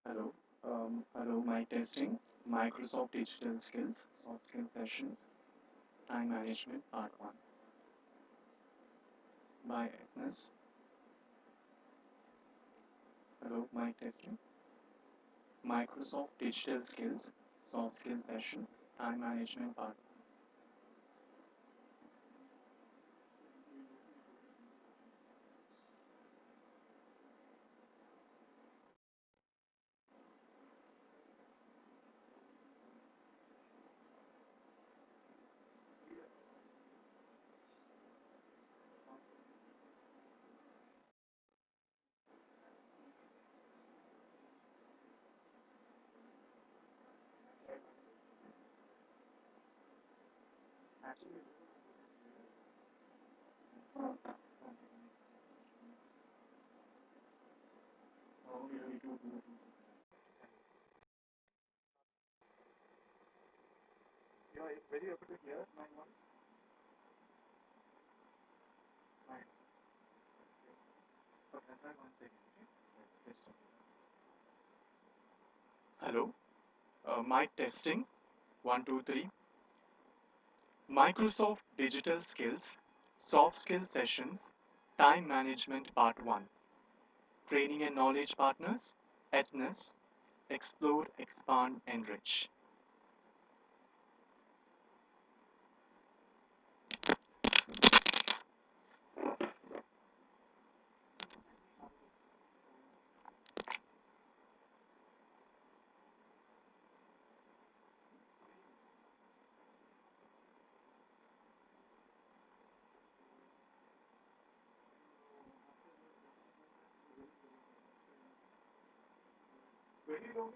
Hello. Hello, mic testing. Microsoft Digital Skills, Soft Skill Sessions, Time Management Part 1 by Agnes. Hello, mic testing. Microsoft Digital Skills, Soft Skill Sessions, Time Management Part 1. You are very able to hear my voice? Fine. Okay, try one second. Okay? Yes, yes. Hello. Mic testing. 1, 2, 3. Microsoft Digital Skills, Soft Skill Sessions, Time Management Part 1. Training and Knowledge Partners, Ethnos, Explore, Expand, Enrich. Very long.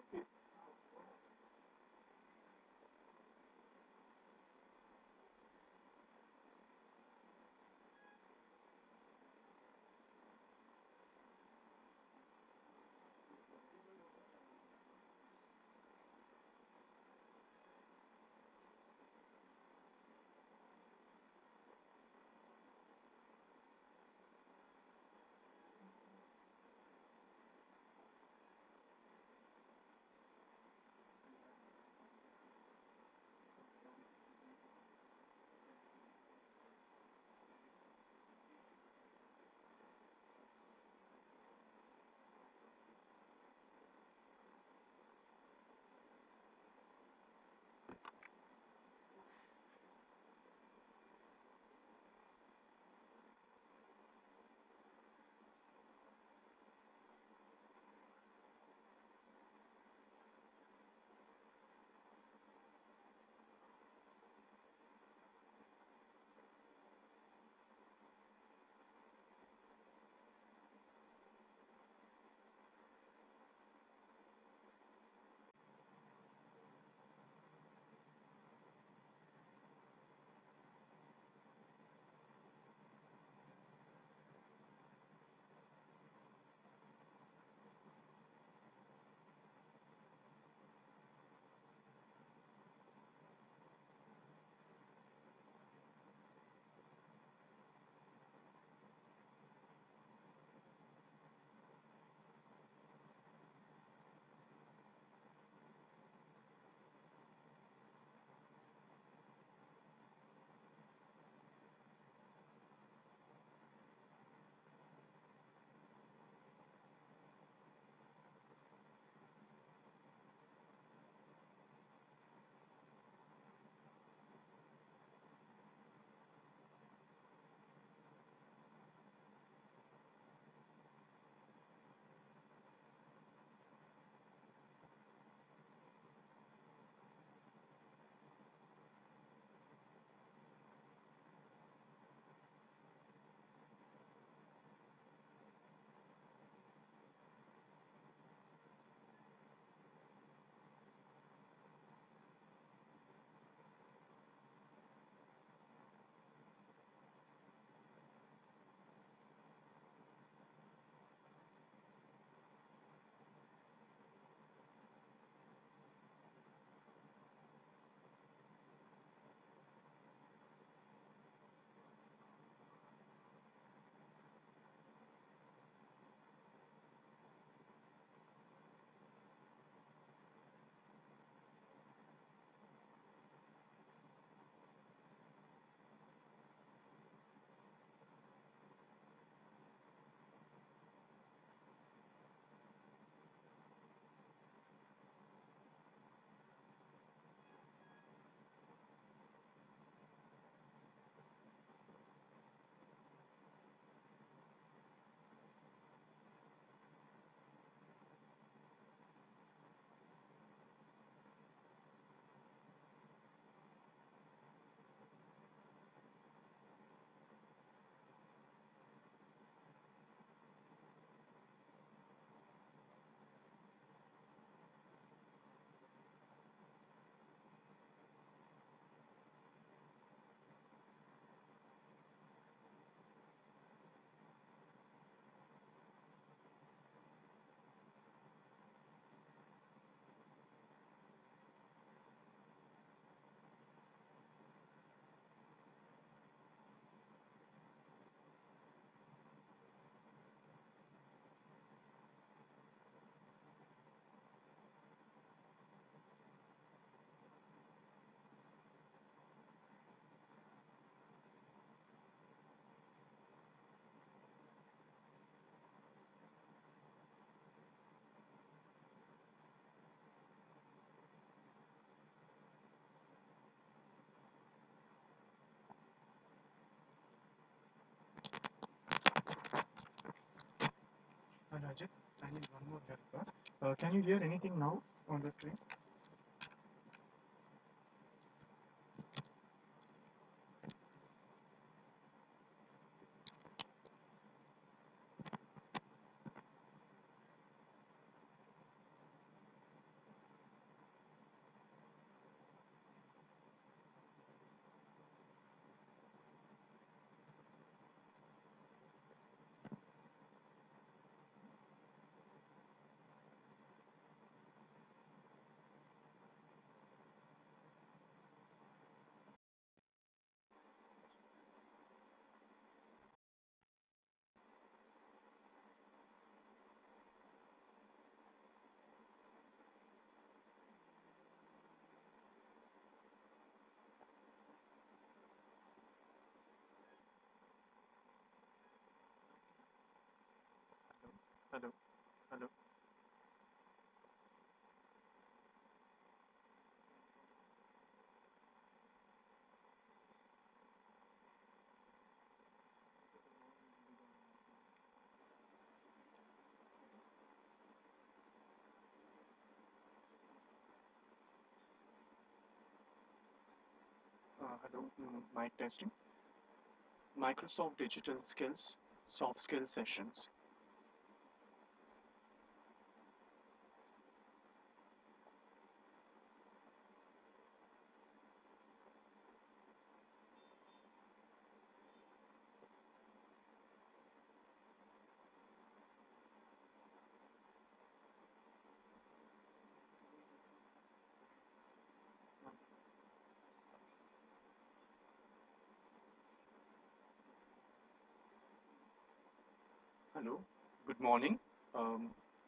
Rajit. I need one more helper. Can you hear anything now on the screen? Hello, hello. Hello, mic testing. Microsoft Digital Skills, Soft Skill Sessions. Hello, good morning.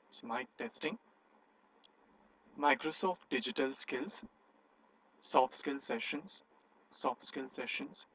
It's mic testing. Microsoft Digital Skills, Soft Skill Sessions, Soft Skill Sessions.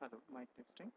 Hello, mic testing.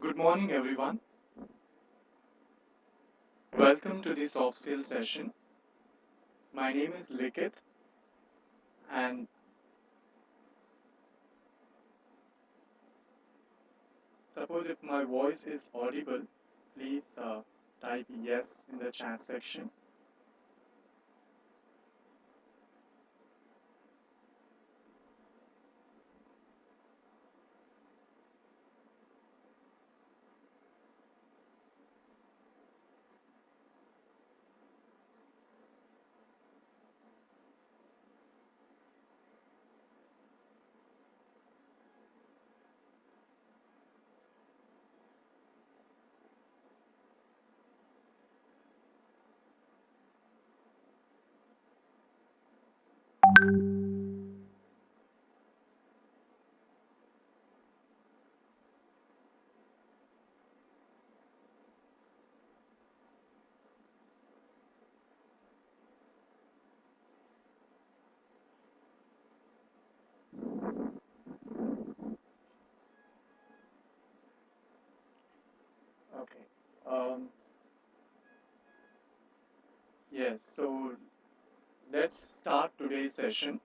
Good morning, everyone. Welcome to the soft skills session. My name is Likith, and suppose if my voice is audible, please type yes in the chat section. Okay. Um, yes, so let's start today's session.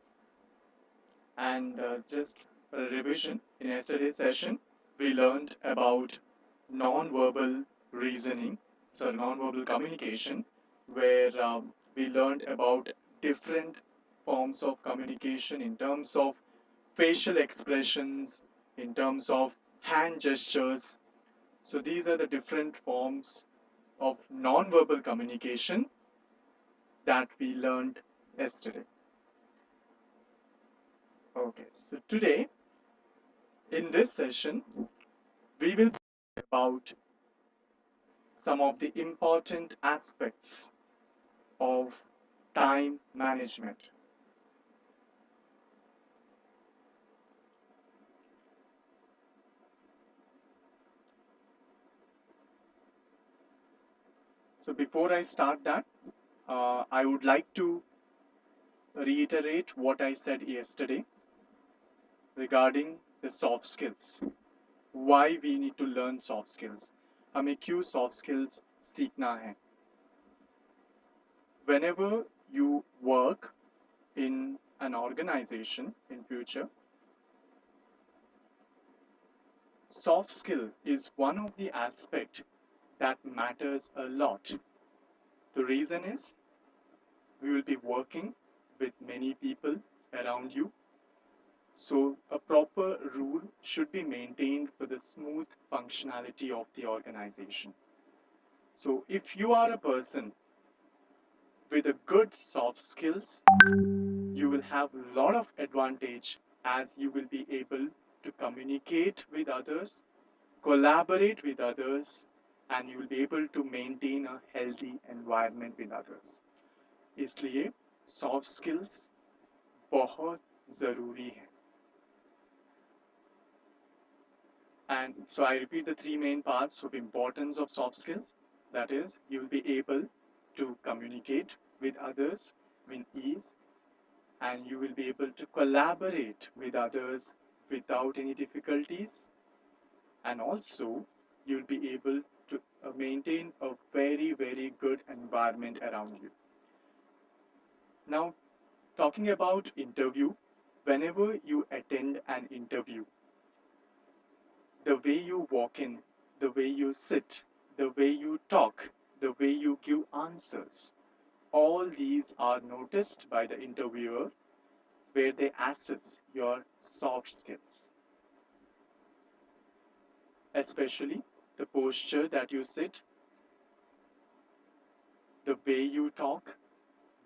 And just a revision, in yesterday's session, we learned about non-verbal reasoning, so non-verbal communication, where we learned about different forms of communication in terms of facial expressions, in terms of hand gestures. So these are the different forms of non-verbal communication that we learned yesterday. Okay, so today in this session, we will talk about some of the important aspects of time management. So before I start that, I would like to reiterate what I said yesterday regarding the soft skills. Why we need to learn soft skills? हमें क्यों soft skills सीखना है? Whenever you work in an organization in future, soft skill is one of the aspect that matters a lot. The reason is we will be working with many people around you. So a proper rule should be maintained for the smooth functionality of the organization. So if you are a person with a good soft skills, you will have a lot of advantage as you will be able to communicate with others, collaborate with others, and you will be able to maintain a healthy environment with others. इसलिए soft skills बहुत ज़रूरी है. And so I repeat the three main parts of importance of soft skills. That is, you will be able to communicate with others with ease, and you will be able to collaborate with others without any difficulties, and also you'll be able to maintain a very good environment around you. Now, talking about interview, whenever you attend an interview, the way you walk in, the way you sit, the way you talk, the way you give answers, all these are noticed by the interviewer where they assess your soft skills, especially the posture that you sit, the way you talk,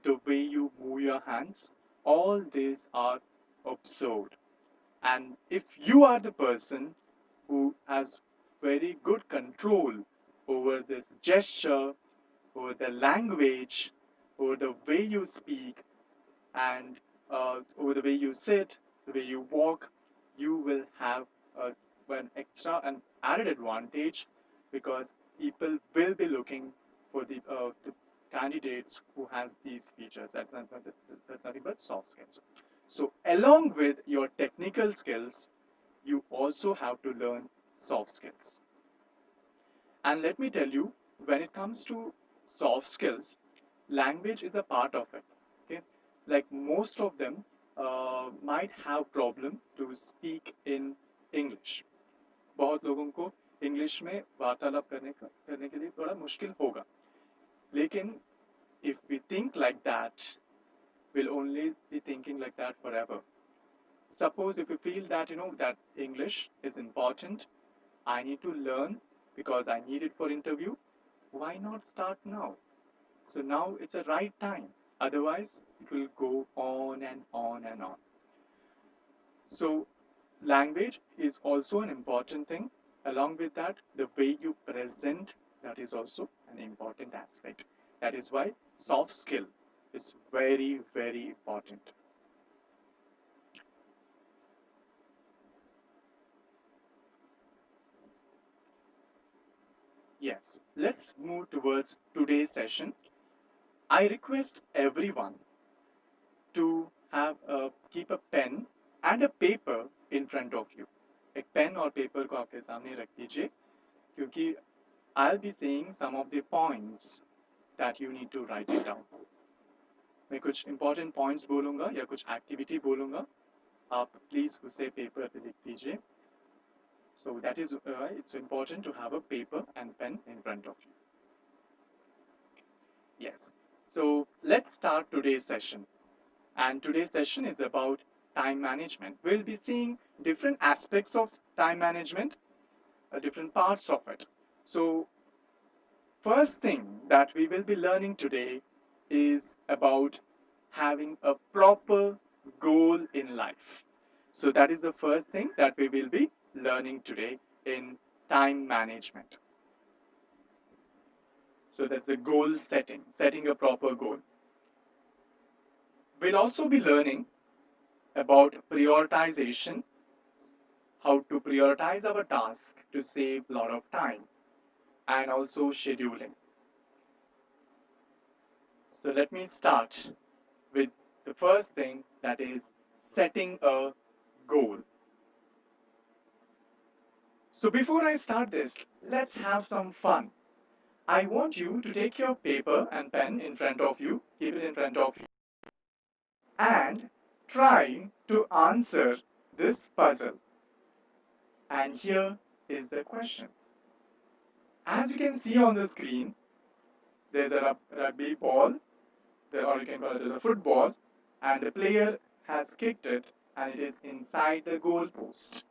the way you move your hands, all these are observed. And if you are the person who has very good control over this gesture, over the language, over the way you speak, and over the way you sit, the way you walk, you will have an added advantage because people will be looking for the candidates who has these features. That's nothing but soft skills. So along with your technical skills, you also have to learn soft skills. And let me tell you, when it comes to soft skills, language is a part of it. Okay, like most of them might have problem to speak in English. बहुत लोगों को English में वार्तालाप करने के लिए थोड़ा मुश्किल होगा. लेकिन if we think like that, we'll only be thinking like that forever. Suppose if you feel that that English is important, I need to learn because I need it for interview, why not start now? So now it's a right time. Otherwise, it will go on and on and on. So language is also an important thing. Along with that, the way you present, that is also an important aspect. That is why soft skill is very, very important. Yes, let's move towards today's session. I request everyone to have keep a pen and a paper in front of you. एक pen और paper को आपके सामने रख दीजिए क्योंकि I'll be saying some of the points that you need to write it down. मैं कुछ important points बोलूँगा या कुछ activity बोलूँगा, आप please उसे paper पे लिख दीजिए. So that is why it's important to have a paper and pen in front of you. Yes. So let's start today's session. And today's session is about time management. We'll be seeing different aspects of time management, different parts of it. So first thing that we will be learning today is about having a proper goal in life. So that is the first thing that we will be learning today in time management. So that's a goal setting, setting a proper goal. We'll also be learning about prioritization, how to prioritize our task to save a lot of time, and also scheduling. So let me start with the first thing, that is setting a goal. So before I start this, let's have some fun. I want you to take your paper and pen in front of you, keep it in front of you, and try to answer this puzzle. And here is the question. As you can see on the screen, there's a rugby ball, or you can call it as a football, and the player has kicked it and it is inside the goal post.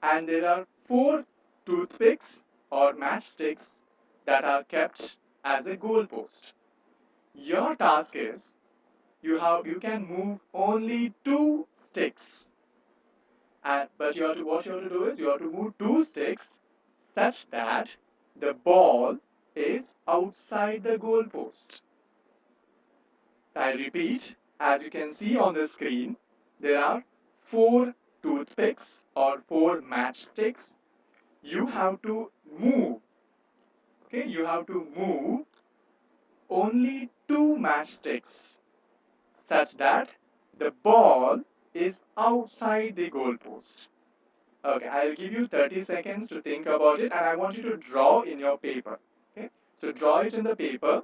And there are 4 toothpicks or matchsticks that are kept as a goal post. Your task is you can move only 2 sticks. But what you have to do is you have to move 2 sticks such that the ball is outside the goal post. I repeat, as you can see on the screen, there are 4 toothpicks or 4 matchsticks. You have to move, okay? You have to move only 2 matchsticks such that the ball is outside the goalpost. Okay, I'll give you 30 seconds to think about it and I want you to draw in your paper. Okay, so draw it in the paper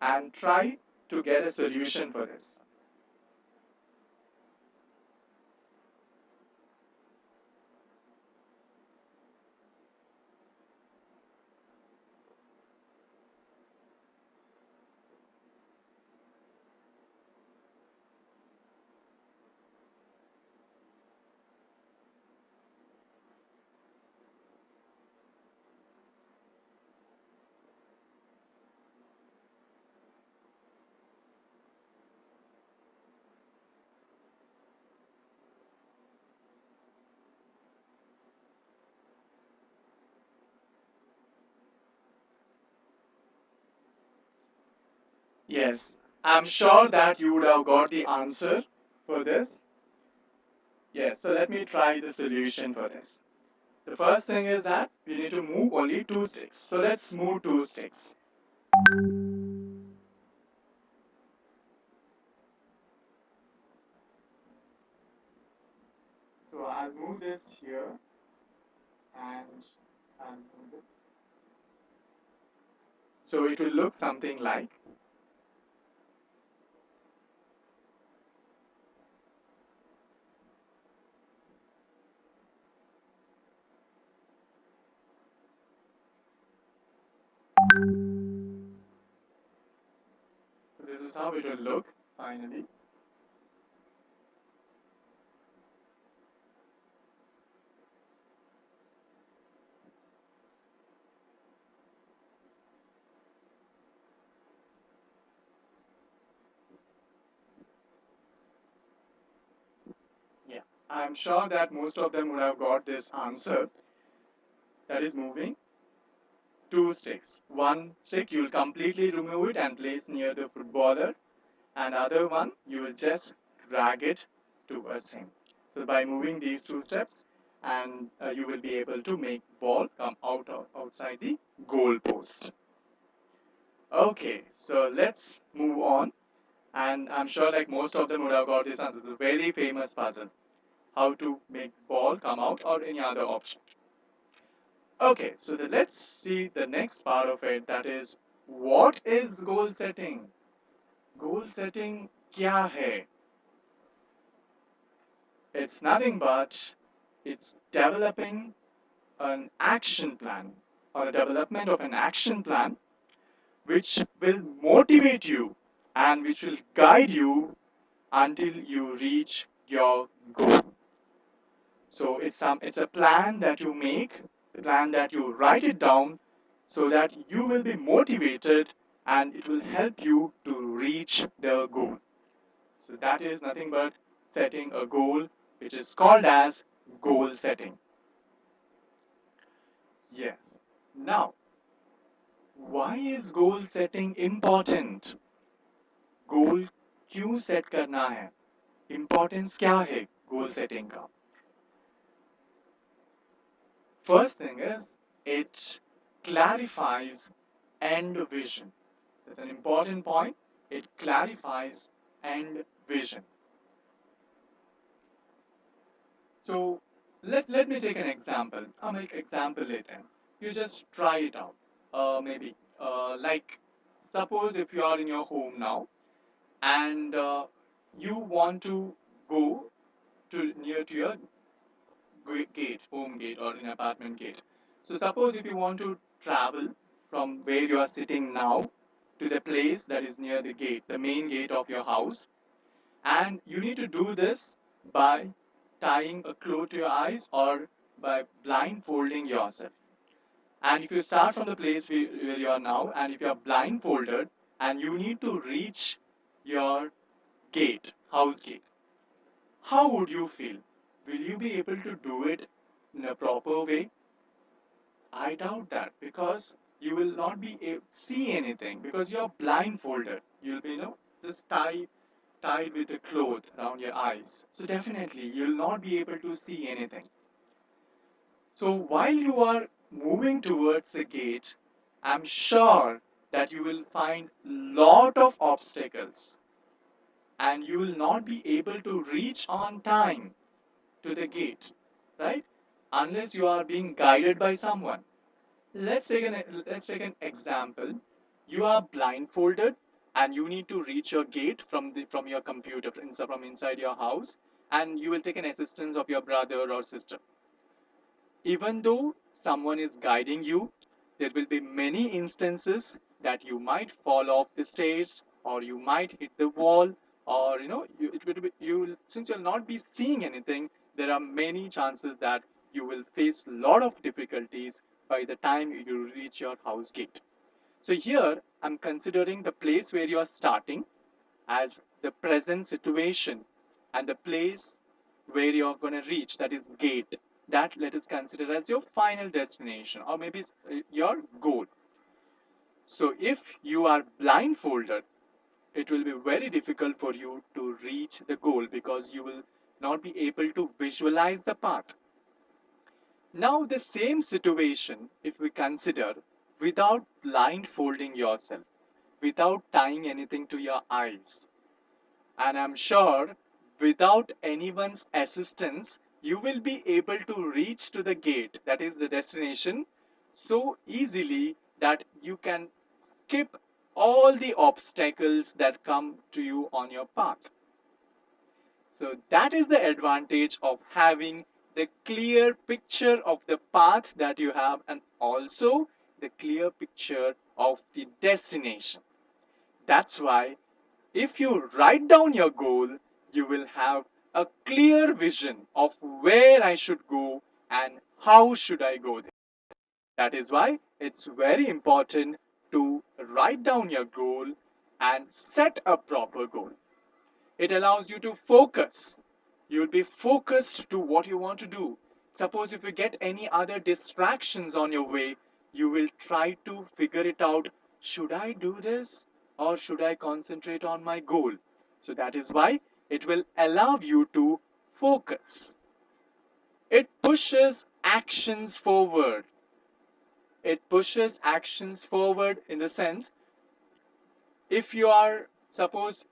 and try to get a solution for this. Yes, I'm sure that you would have got the answer for this. Yes, so let me try the solution for this. The first thing is that we need to move only 2 sticks. So let's move 2 sticks. So I'll move this here and I'll move this. So it will look something like, so this is how it will look finally. Yeah, I'm sure that most of them would have got this answer. That is moving two sticks. One stick you will completely remove it and place near the footballer, and other one you will just drag it towards him. So by moving these two steps, and you will be able to make ball come out of outside the goal post. Okay, so let's move on. And I'm sure like most of them would have got this answer. The very famous puzzle. How to make ball come out or any other option. Okay, so let's see the next part of it. That is, what is goal setting? Goal setting kya hai? It's nothing but it's developing an action plan or a development of an action plan which will motivate you and which will guide you until you reach your goal. So it's a plan that you make, a plan that you write it down so that you will be motivated and it will help you to reach the goal. So that is nothing but setting a goal, which is called as goal setting. Yes. Now, why is goal setting important? गोल क्यों set करना है? Importance क्या है goal setting का? First thing is it clarifies end vision. That's an important point. It clarifies end vision. So let me take an example. हम एक example लेते हैं. You just try it out. Maybe like suppose if you are in your home now and you want to go to near to your gate, home gate or an apartment gate. So suppose if you want to travel from where you are sitting now to the place that is near the gate, the main gate of your house, and you need to do this by tying a cloth to your eyes or by blindfolding yourself. And if you start from the place where you are now, and if you are blindfolded and you need to reach your gate, house gate, how would you feel? Will you be able to do it in a proper way? I doubt that because you will not be able to see anything because you're blindfolded. You'll be, just tied with a cloth around your eyes. So definitely you'll not be able to see anything. So while you are moving towards the gate, I'm sure that you will find lot of obstacles and you will not be able to reach on time to the gate, right? Unless you are being guided by someone. Let's take an example. You are blindfolded and you need to reach your gate from your computer from inside your house, and you will take an assistance of your brother or sister. Even though someone is guiding you, there will be many instances that you might fall off the stairs or you might hit the wall, or it will be, since you'll not be seeing anything, there are many chances that you will face a lot of difficulties by the time you reach your house gate. So here I'm considering the place where you are starting as the present situation, and the place where you're going to reach, that is gate, that let us consider as your final destination or maybe your goal. So if you are blindfolded, it will be very difficult for you to reach the goal because you will not be able to visualize the path. Now the same situation if we consider without blindfolding yourself, without tying anything to your eyes, and I'm sure without anyone's assistance, you will be able to reach to the gate, that is the destination, so easily that you can skip all the obstacles that come to you on your path. So that is the advantage of having the clear picture of the path that you have and also the clear picture of the destination. That's why if you write down your goal, you will have a clear vision of where I should go and how should I go there. That is why it's very important to write down your goal and set a proper goal. It allows you to focus. You'll be focused to what you want to do. Suppose if you get any other distractions on your way, you will try to figure it out. Should I do this or should I concentrate on my goal? So that is why it will allow you to focus. It pushes actions forward. It pushes actions forward in the sense if you are, suppose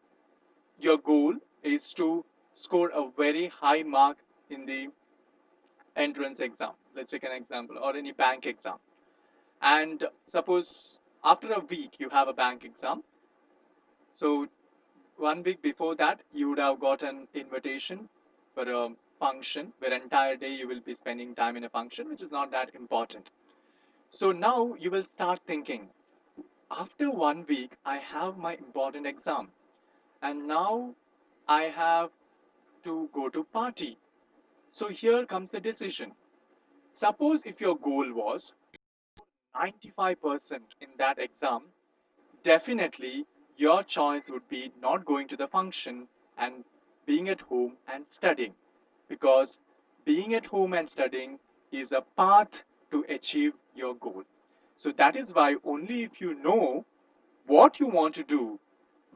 your goal is to score a very high mark in the entrance exam, let's take an example, or any bank exam, and suppose after a week you have a bank exam, so 1 week before that you would have got an invitation for a function where entire day you will be spending time in a function which is not that important. So now you will start thinking, after 1 week I have my important exam and now I have to go to party. So here comes the decision. Suppose if your goal was 95% in that exam, definitely your choice would be not going to the function and being at home and studying. Because being at home and studying is a path to achieve your goal. So that is why only if you know what you want to do,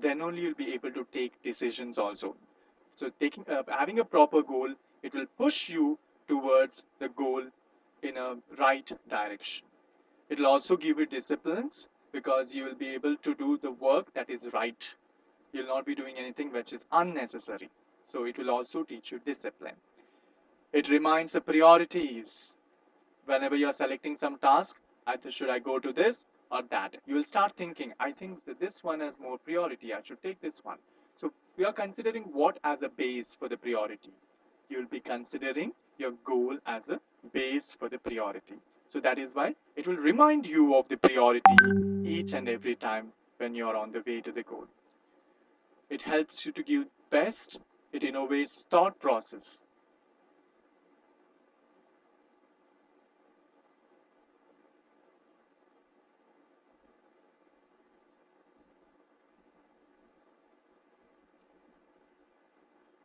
then only you'll be able to take decisions also. So having a proper goal, it will push you towards the goal in a right direction. It will also give you disciplines because you will be able to do the work that is right. You'll not be doing anything which is unnecessary. So it will also teach you discipline. It reminds the priorities. Whenever you're selecting some task, either should I go to this or that, you will start thinking, I think that this one has more priority, I should take this one. So we are considering what as a base for the priority. You will be considering your goal as a base for the priority. So that is why it will remind you of the priority each and every time when you're on the way to the goal. It helps you to give best. It innovates thought process.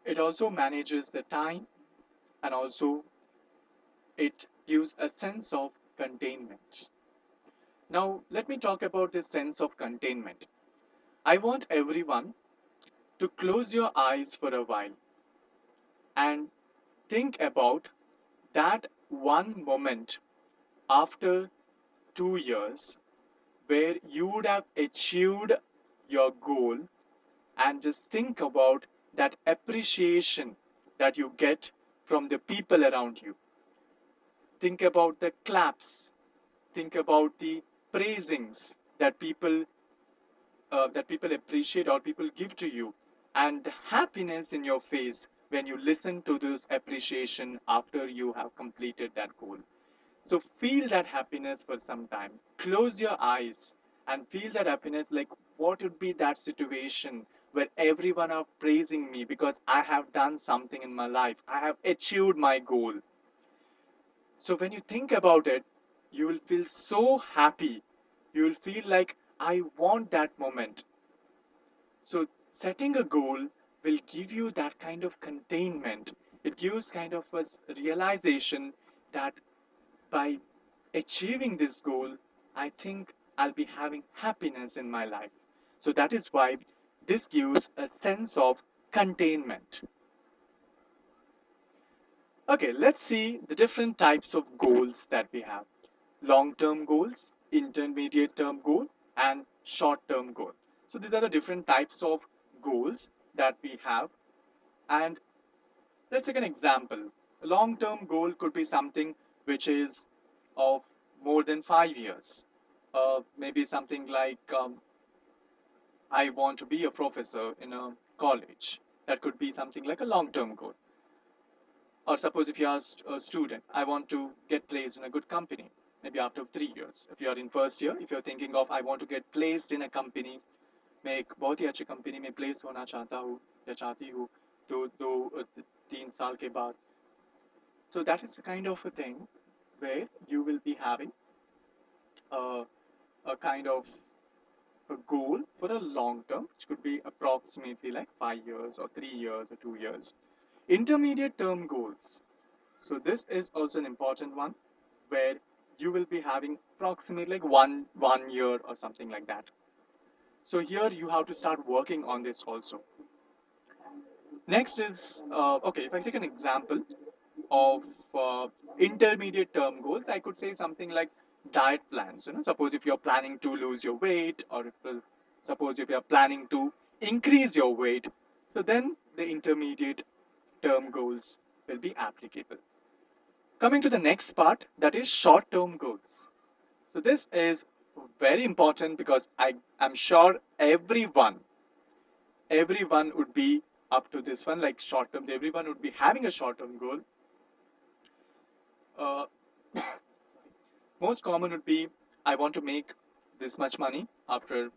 It also manages the time and also it gives a sense of containment. Now, let me talk about this sense of containment. I want everyone to close your eyes for a while and think about that one moment after 2 years where you would have achieved your goal and just think about that appreciation that you get from the people around you. Think about the claps. Think about the praisings that people appreciate or people give to you, and the happiness in your face when you listen to this appreciation after you have completed that goal. So feel that happiness for some time. Close your eyes and feel that happiness, like what would be that situation where everyone are praising me because I have done something in my life. I have achieved my goal. So when you think about it, you will feel so happy. You will feel like I want that moment. So setting a goal will give you that kind of containment. It gives kind of a realization that by achieving this goal, I think I'll be having happiness in my life. So that is why this gives a sense of containment. Okay, let's see the different types of goals that we have. Long-term goals, intermediate term goal, and short-term goal. So these are the different types of goals that we have. And let's take an example. A long-term goal could be something which is of more than 5 years. Maybe something like I want to be a professor in a college. That could be something like a long-term goal. Or suppose if you are a student, I want to get placed in a good company, maybe after 3 years. If you are in first year, if you're thinking of I want to get placed in a company, मैं एक बहुत ही अच्छी company में place होना चाहता हूँ या चाहती हूँ दो दो 3 साल के बाद. So that is the kind of a thing where you will be having a, a kind of a goal for a long term, which could be approximately like 5 years or 3 years or 2 years. Intermediate term goals. So this is also an important one where you will be having approximately like one year or something like that. So here you have to start working on this also. Next is okay. If I take an example of intermediate term goals, I could say something like diet plans. Suppose if you're planning to lose your weight, or suppose if you're planning to increase your weight, so then the intermediate term goals will be applicable. Coming to the next part, that is short term goals. So this is very important because I am sure everyone would be up to this one, like short term. Everyone would be having a short term goal. Uh, most common would be I want to make this much money after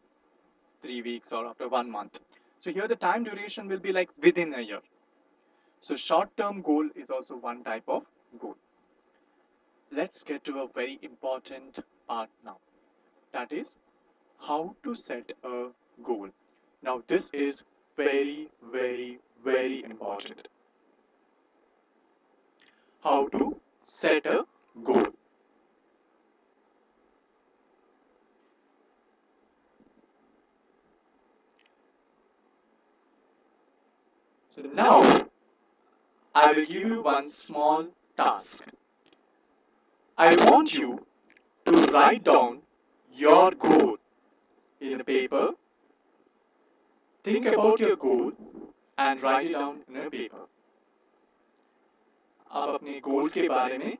3 weeks or after 1 month. So here the time duration will be like within a year. So short term goal is also one type of goal. Let's get to a very important part now. That is how to set a goal. Now this is very, very, very important. How to set a goal. So now I will give you one small task. I want you to write down your goal in a paper. Think about your goal and write it down in a paper. आप अपने गोल के बारे में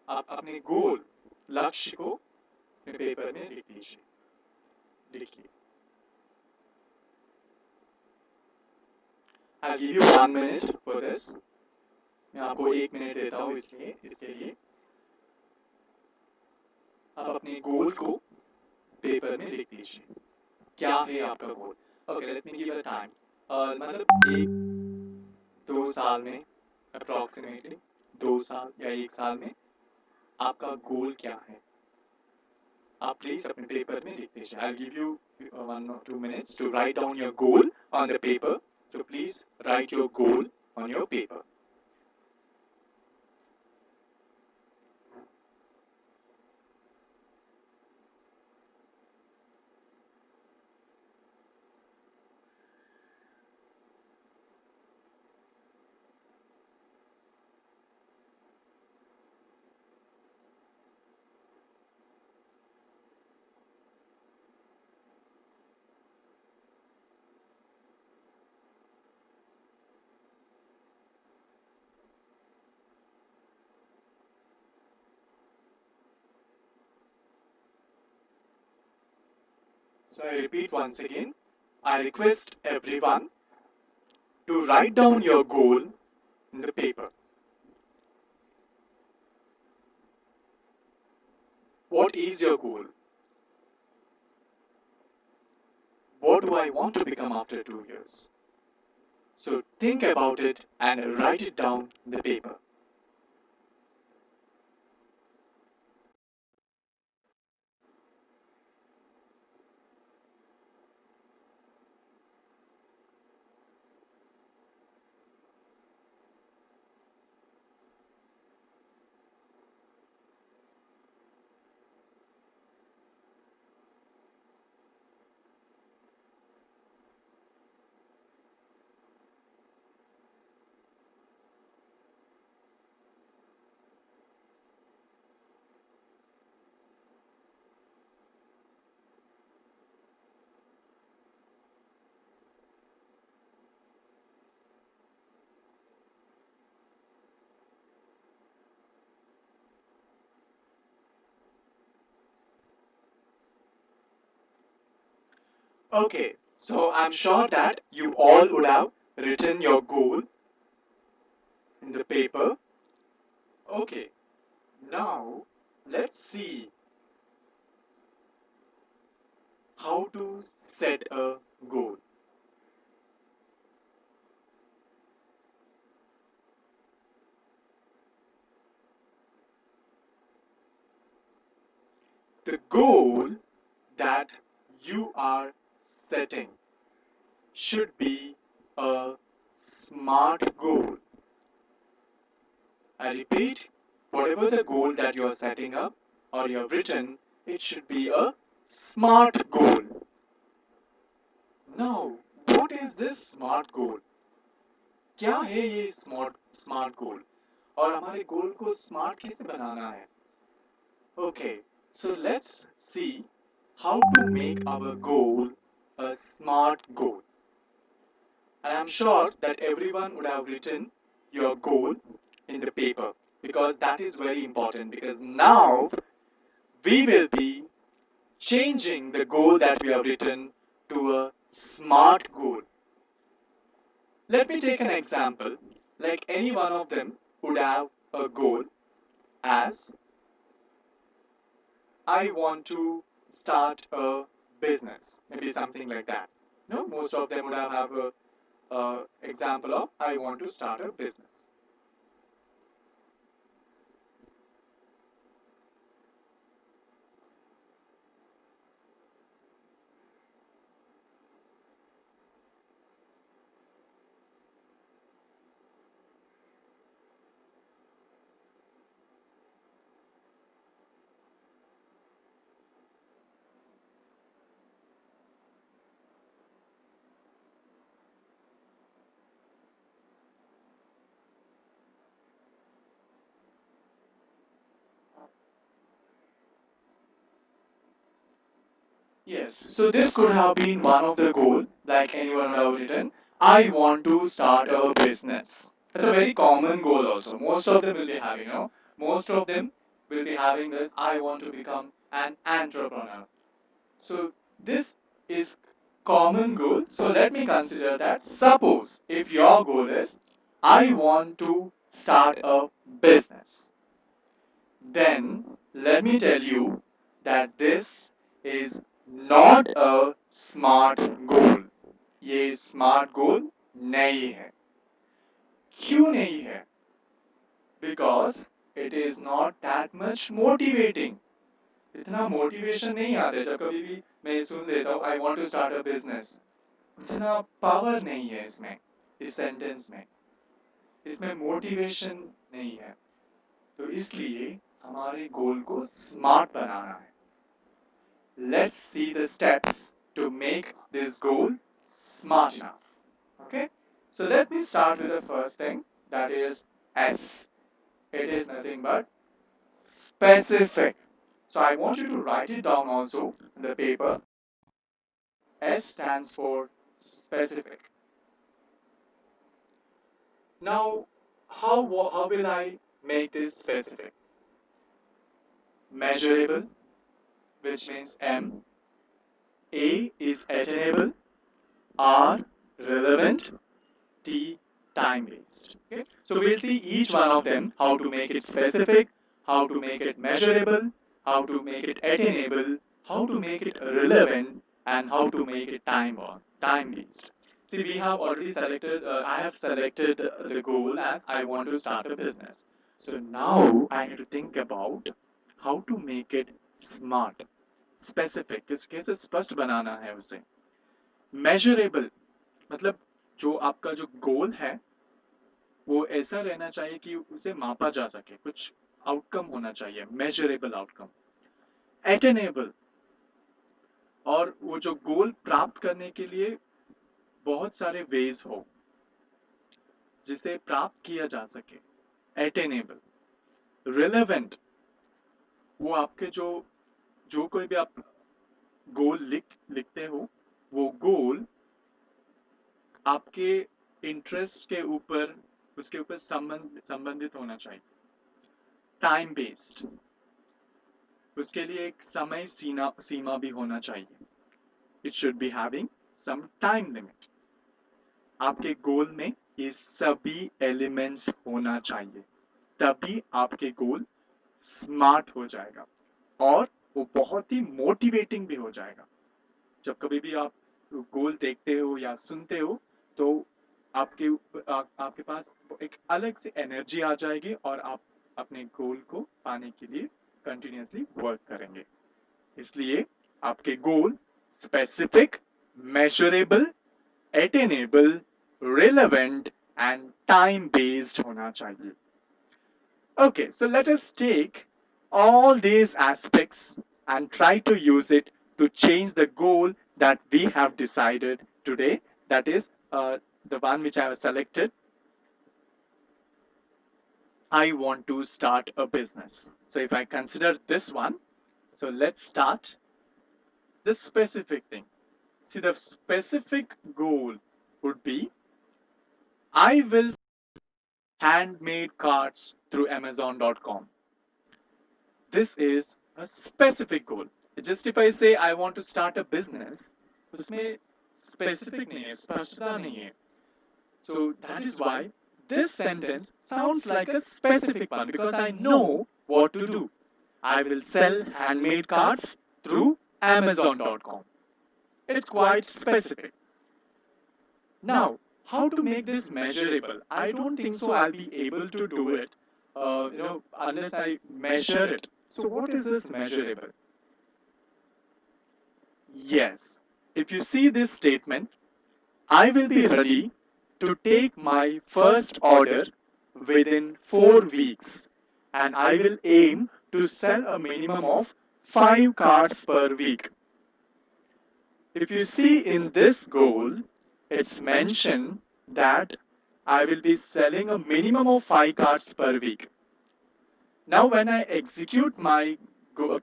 आप अपने गोल लक्ष्य को paper में लिख लीजिए लिखिए. I'll give you 1 minute for this. मैं आपको 1 मिनट देता हूँ इसके लिए आप अपने गोल को पेपर में लिख लीजिए. क्या है आपका goal? Okay, let me give a time. मतलब 1-2 साल में अप्रोक्सीमेटली 2 साल या 1 साल में आपका गोल क्या है? आप प्लीज अपने पेपर में लिख दीजिए. I'll give you 1 or 2 minutes to write down your goal on the paper. So please write your goal on your paper. So I repeat once again, I request everyone to write down your goal in the paper. What is your goal? What do I want to become after 2 years? So think about it and write it down in the paper. Okay, so I'm sure that you all would have written your goal in the paper. Okay, now let's see how to set a goal. The goal that you are setting should be a smart goal. I repeat, whatever the goal that you are setting up or you have written, it should be a smart goal. Now, what is this smart goal? क्या है ये smart गोल और हमारे गोल को smart कैसे बनाना है? Okay, so let's see how to make our goal a smart goal. And I'm sure that everyone would have written your goal in the paper because that is very important because now we will be changing the goal that we have written to a smart goal. Let me take an example. Like any one of them would have a goal as I want to start a business, maybe something like that. No, most of them would have a example of I want to start a business. Yes, so this could have been one of the goal, like anyone would have written, I want to start a business. It's a very common goal also. Most of them will be having, most of them will be having this, I want to become an entrepreneur. So this is common goal. So let me consider that. Suppose if your goal is, I want to start a business, then let me tell you that this is not a smart goal. ये smart goal नहीं है. क्यों नहीं है? Because it is not that much motivating. इतना motivation नहीं आता है. जब कभी भी मैं सुन लेता हूँ I want to start a business. उतना power नहीं है इसमें, इस sentence में. इसमें motivation नहीं है. तो इसलिए हमारे गोल को स्मार्ट बनाना है. Let's see the steps to make this goal smart enough. Okay? So let me start with the first thing, that is S. It is nothing but specific. So I want you to write it down also in the paper. S stands for specific. Now, how will I make this specific? Measurable, which means M. A is attainable. R relevant. T time based. Okay? So we'll see each one of them, how to make it specific, how to make it measurable, how to make it attainable, how to make it relevant, and how to make it time based. See, we have already selected, I have selected the goal as I want to start a business. So now I need to think about how to make it smart, specific. कैसे स्पष्ट बनाना है उसे. Measurable, मतलब जो आपका जो गोल है वो ऐसा रहना चाहिए कि उसे मापा जा सके, कुछ आउटकम होना चाहिए, मेजरेबल आउटकम. अटेनेबल, और वो जो गोल प्राप्त करने के लिए बहुत सारे वेज हो जिसे प्राप्त किया जा सके. अटेनेबल. रिलेवेंट, वो आपके जो जो कोई भी आप गोल लिखते हो वो गोल आपके इंटरेस्ट के ऊपर, उसके ऊपर संबंधित होना चाहिए. टाइम बेस्ड, उसके लिए एक समय सीमा भी होना चाहिए. it should be having some time limit. आपके गोल में ये सभी एलिमेंट्स होना चाहिए, तभी आपके गोल स्मार्ट हो जाएगा और वो बहुत ही मोटिवेटिंग भी हो जाएगा। जब कभी भी आप गोल देखते हो या सुनते हो तो आपके पास एक अलग से एनर्जी आ जाएगी और आप अपने गोल को पाने के लिए कंटिन्यूअसली वर्क करेंगे। इसलिए आपके goal specific, measurable, attainable, relevant and time based होना चाहिए। Okay, so let us take all these aspects and try to use it to change the goal that we have decided today. That is the one which I have selected. I want to start a business. So if I consider this one, so let's start the specific thing. See, the specific goal would be I will handmade cards through Amazon.com. This is a specific goal. Just if I say I want to start a business, उसमें specific नहीं है, स्पष्टता नहीं है. So that is why this sentence sounds like a specific one because I know what to do. I will sell handmade cards through Amazon.com. It's quite specific. Now, how to make this measurable? I don't think so I'll be able to do it, unless I measure it. So what is this measurable? Yes, if you see this statement, I will be ready to take my first order within 4 weeks and I will aim to sell a minimum of 5 cards per week. If you see in this goal, it's mentioned that I will be selling a minimum of 5 cards per week. Now when I execute my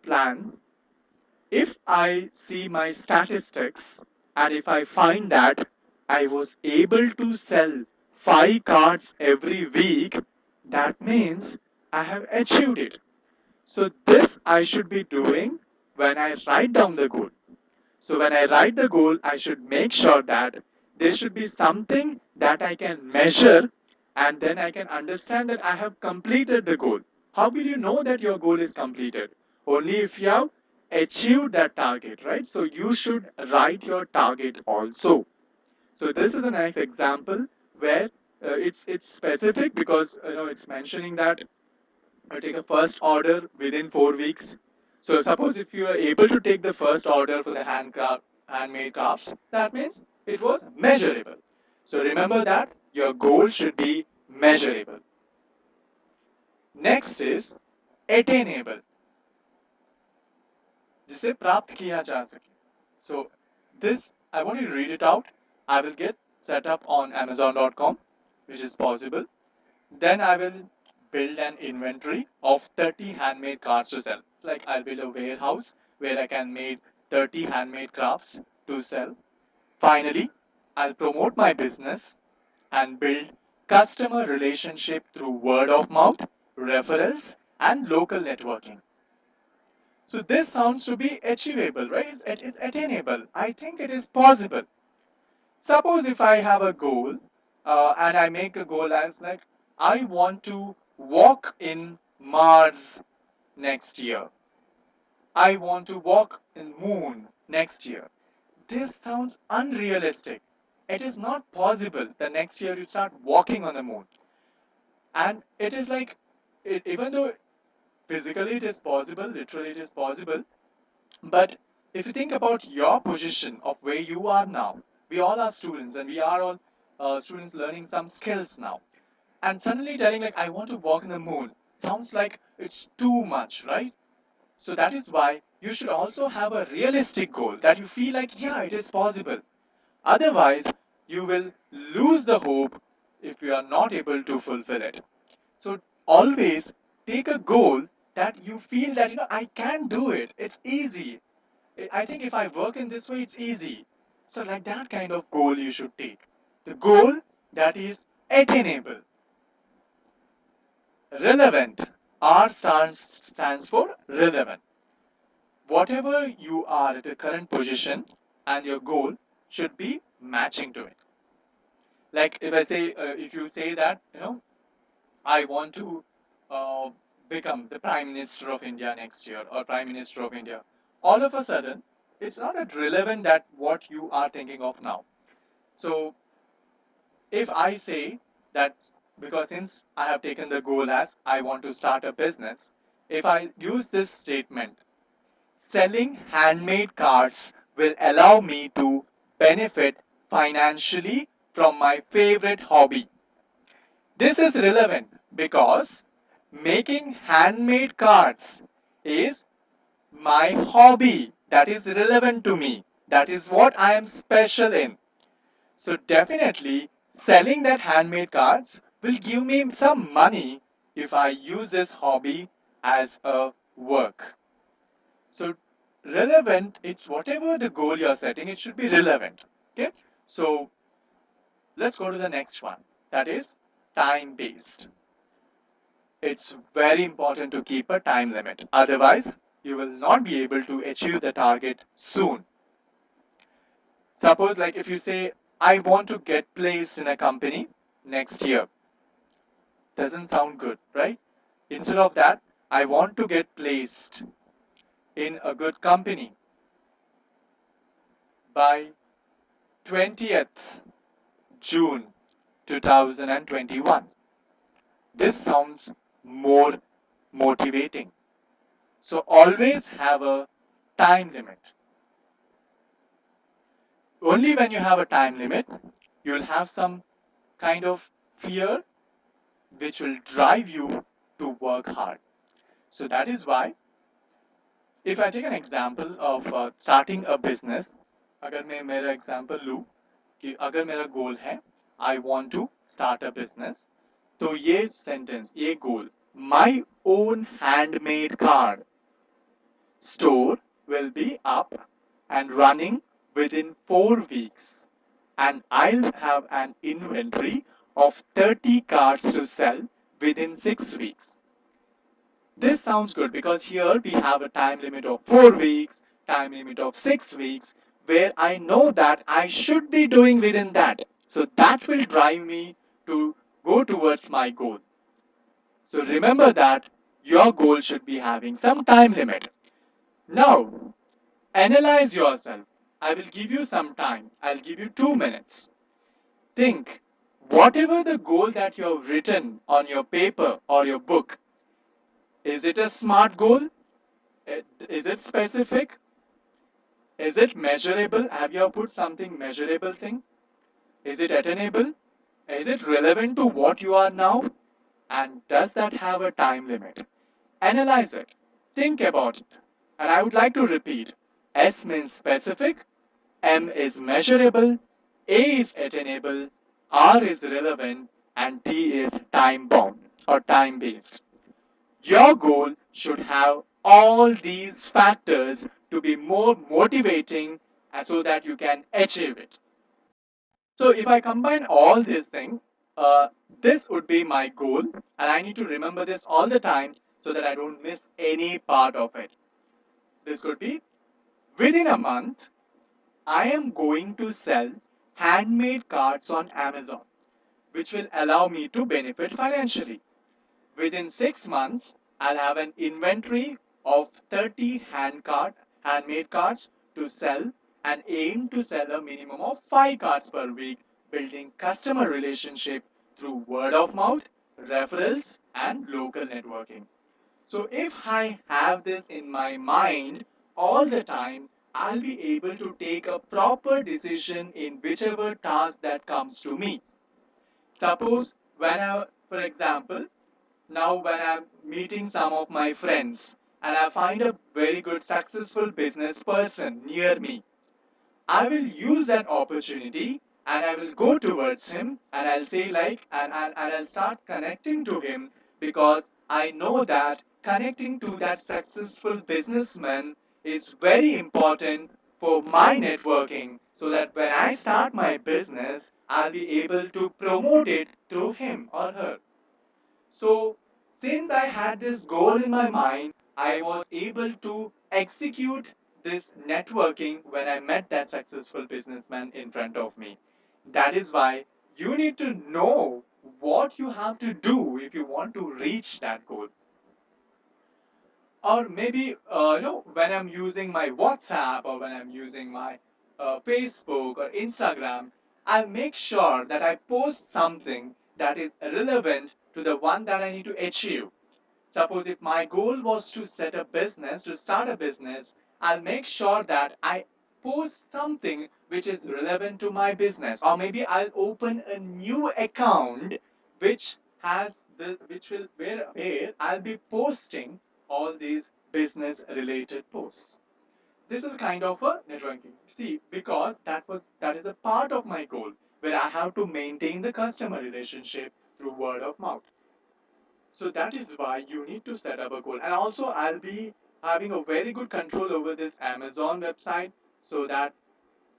plan, if I see my statistics and if I find that I was able to sell 5 cards every week, that means I have achieved it. So this I should be doing when I write down the goal. So when I write the goal, I should make sure that there should be something that I can measure and then I can understand that I have completed the goal. How will you know that your goal is completed? Only if you have achieved that target, right? So you should write your target also. So this is a nice example where it's specific because it's mentioning that take a first order within 4 weeks. So suppose if you are able to take the first order for the handmade crafts, that means it was measurable. So remember that your goal should be measurable. Next is attainable, जिसे प्राप्त किया जा सके. So this I want you to read it out. I will get set up on Amazon.com, which is possible. Then I will build an inventory of 30 handmade cards to sell. It's like I'll build a warehouse where I can make 30 handmade crafts to sell. Finally, I'll promote my business and build customer relationship through word of mouth, referrals, and local networking. So this sounds to be achievable, right? It's attainable. I think it is possible. Suppose if I have a goal and I make a goal as like I want to walk in Mars next year. I want to walk in Moon next year. This sounds unrealistic. It is not possible that next year you start walking on the moon. And it is like, even though physically it is possible, literally it is possible, but if you think about your position of where you are now, we all are students and we are all students learning some skills now. And suddenly telling like, I want to walk in the moon sounds like it's too much, right? So that is why you should also have a realistic goal that you feel like, yeah, it is possible. Otherwise, you will lose the hope if you are not able to fulfill it. So always take a goal that you feel that, I can do it. It's easy. I think if I work in this way, it's easy. So like that kind of goal you should take. The goal that is attainable. Relevant. R stands for relevant. Whatever you are at the current position and your goal should be matching to it. Like if I say, if you say that, I want to uh, become the Prime Minister of India next year or Prime Minister of India, all of a sudden, it's not that relevant that what you are thinking of now. So if I say that, because since I have taken the goal as I want to start a business, if I use this statement, selling handmade cards will allow me to benefit financially from my favorite hobby. This is relevant because making handmade cards is my hobby that is relevant to me. That is what I am special in. So definitely selling that handmade cards will give me some money if I use this hobby as a work. So relevant, it's whatever the goal you're setting, it should be relevant. Okay. So let's go to the next one. That is time based. It's very important to keep a time limit. Otherwise, you will not be able to achieve the target soon. Suppose like if you say, I want to get placed in a company next year. Doesn't sound good, right? Instead of that, I want to get placed in a good company by 20th June 2021. This sounds more motivating. So always have a time limit. Only when you have a time limit, you will have some kind of fear which will drive you to work hard. So that is why, if I take an example of starting a business, अगर मैं मेरा example लूँ कि अगर मेरा goal है I want to start a business, तो ये sentence, ये goal, my own handmade card store will be up and running within 4 weeks, and I'll have an inventory of 30 cards to sell within 6 weeks. This sounds good because here we have a time limit of 4 weeks, time limit of 6 weeks, where I know that I should be doing within that. So that will drive me to go towards my goal. So remember that your goal should be having some time limit. Now, analyze yourself. I will give you some time. I'll give you 2 minutes. Think, whatever the goal that you have written on your paper or your book, is it a SMART goal? Is it specific? Is it measurable? Have you put something measurable thing? Is it attainable? Is it relevant to what you are now? And does that have a time limit? Analyze it. Think about it. And I would like to repeat. S means specific, M is measurable, A is attainable, R is relevant, and T is time bound or time based. Your goal should have all these factors to be more motivating so that you can achieve it. So if I combine all these things, this would be my goal, and I need to remember this all the time so that I don't miss any part of it. This could be, within a month, I am going to sell handmade cards on Amazon, which will allow me to benefit financially. Within 6 months, I'll have an inventory of 30 handmade cards to sell, and aim to sell a minimum of 5 cards per week, building customer relationship through word of mouth, referrals, and local networking. So if I have this in my mind all the time, I'll be able to take a proper decision in whichever task that comes to me. Suppose for example, now when I'm meeting some of my friends and I find a very good successful business person near me, I will use that opportunity and I will go towards him and I'll say like and I'll start connecting to him, because I know that connecting to that successful businessman is very important for my networking, so that when I start my business, I'll be able to promote it through him or her. So, since I had this goal in my mind, I was able to execute this networking when I met that successful businessman in front of me. That is why you need to know what you have to do if you want to reach that goal. Or maybe, when I'm using my WhatsApp or when I'm using my Facebook or Instagram, I'll make sure that I post something that is relevant to the one that I need to achieve. Suppose if my goal was to set a business, to start a business, I'll make sure that I post something which is relevant to my business. Or maybe I'll open a new account which has the which will where I'll be posting all these business related posts. This is kind of a networking. See, because that is a part of my goal where I have to maintain the customer relationship through word of mouth. So that is why you need to set up a goal. And also, I'll be having a very good control over this Amazon website so that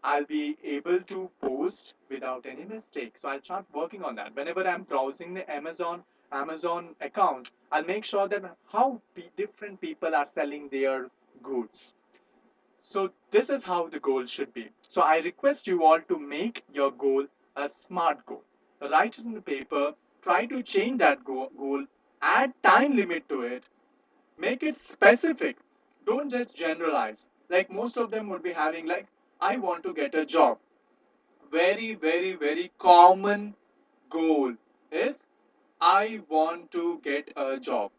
I'll be able to post without any mistake. So I'll start working on that. Whenever I'm browsing the Amazon account, I'll make sure that how different people are selling their goods. So this is how the goal should be. So I request you all to make your goal a smart goal. Write it on the paper, try to change that goal, add time limit to it, make it specific. Don't just generalize. Like most of them would be having like, I want to get a job. Very, very, very common goal is I want to get a job.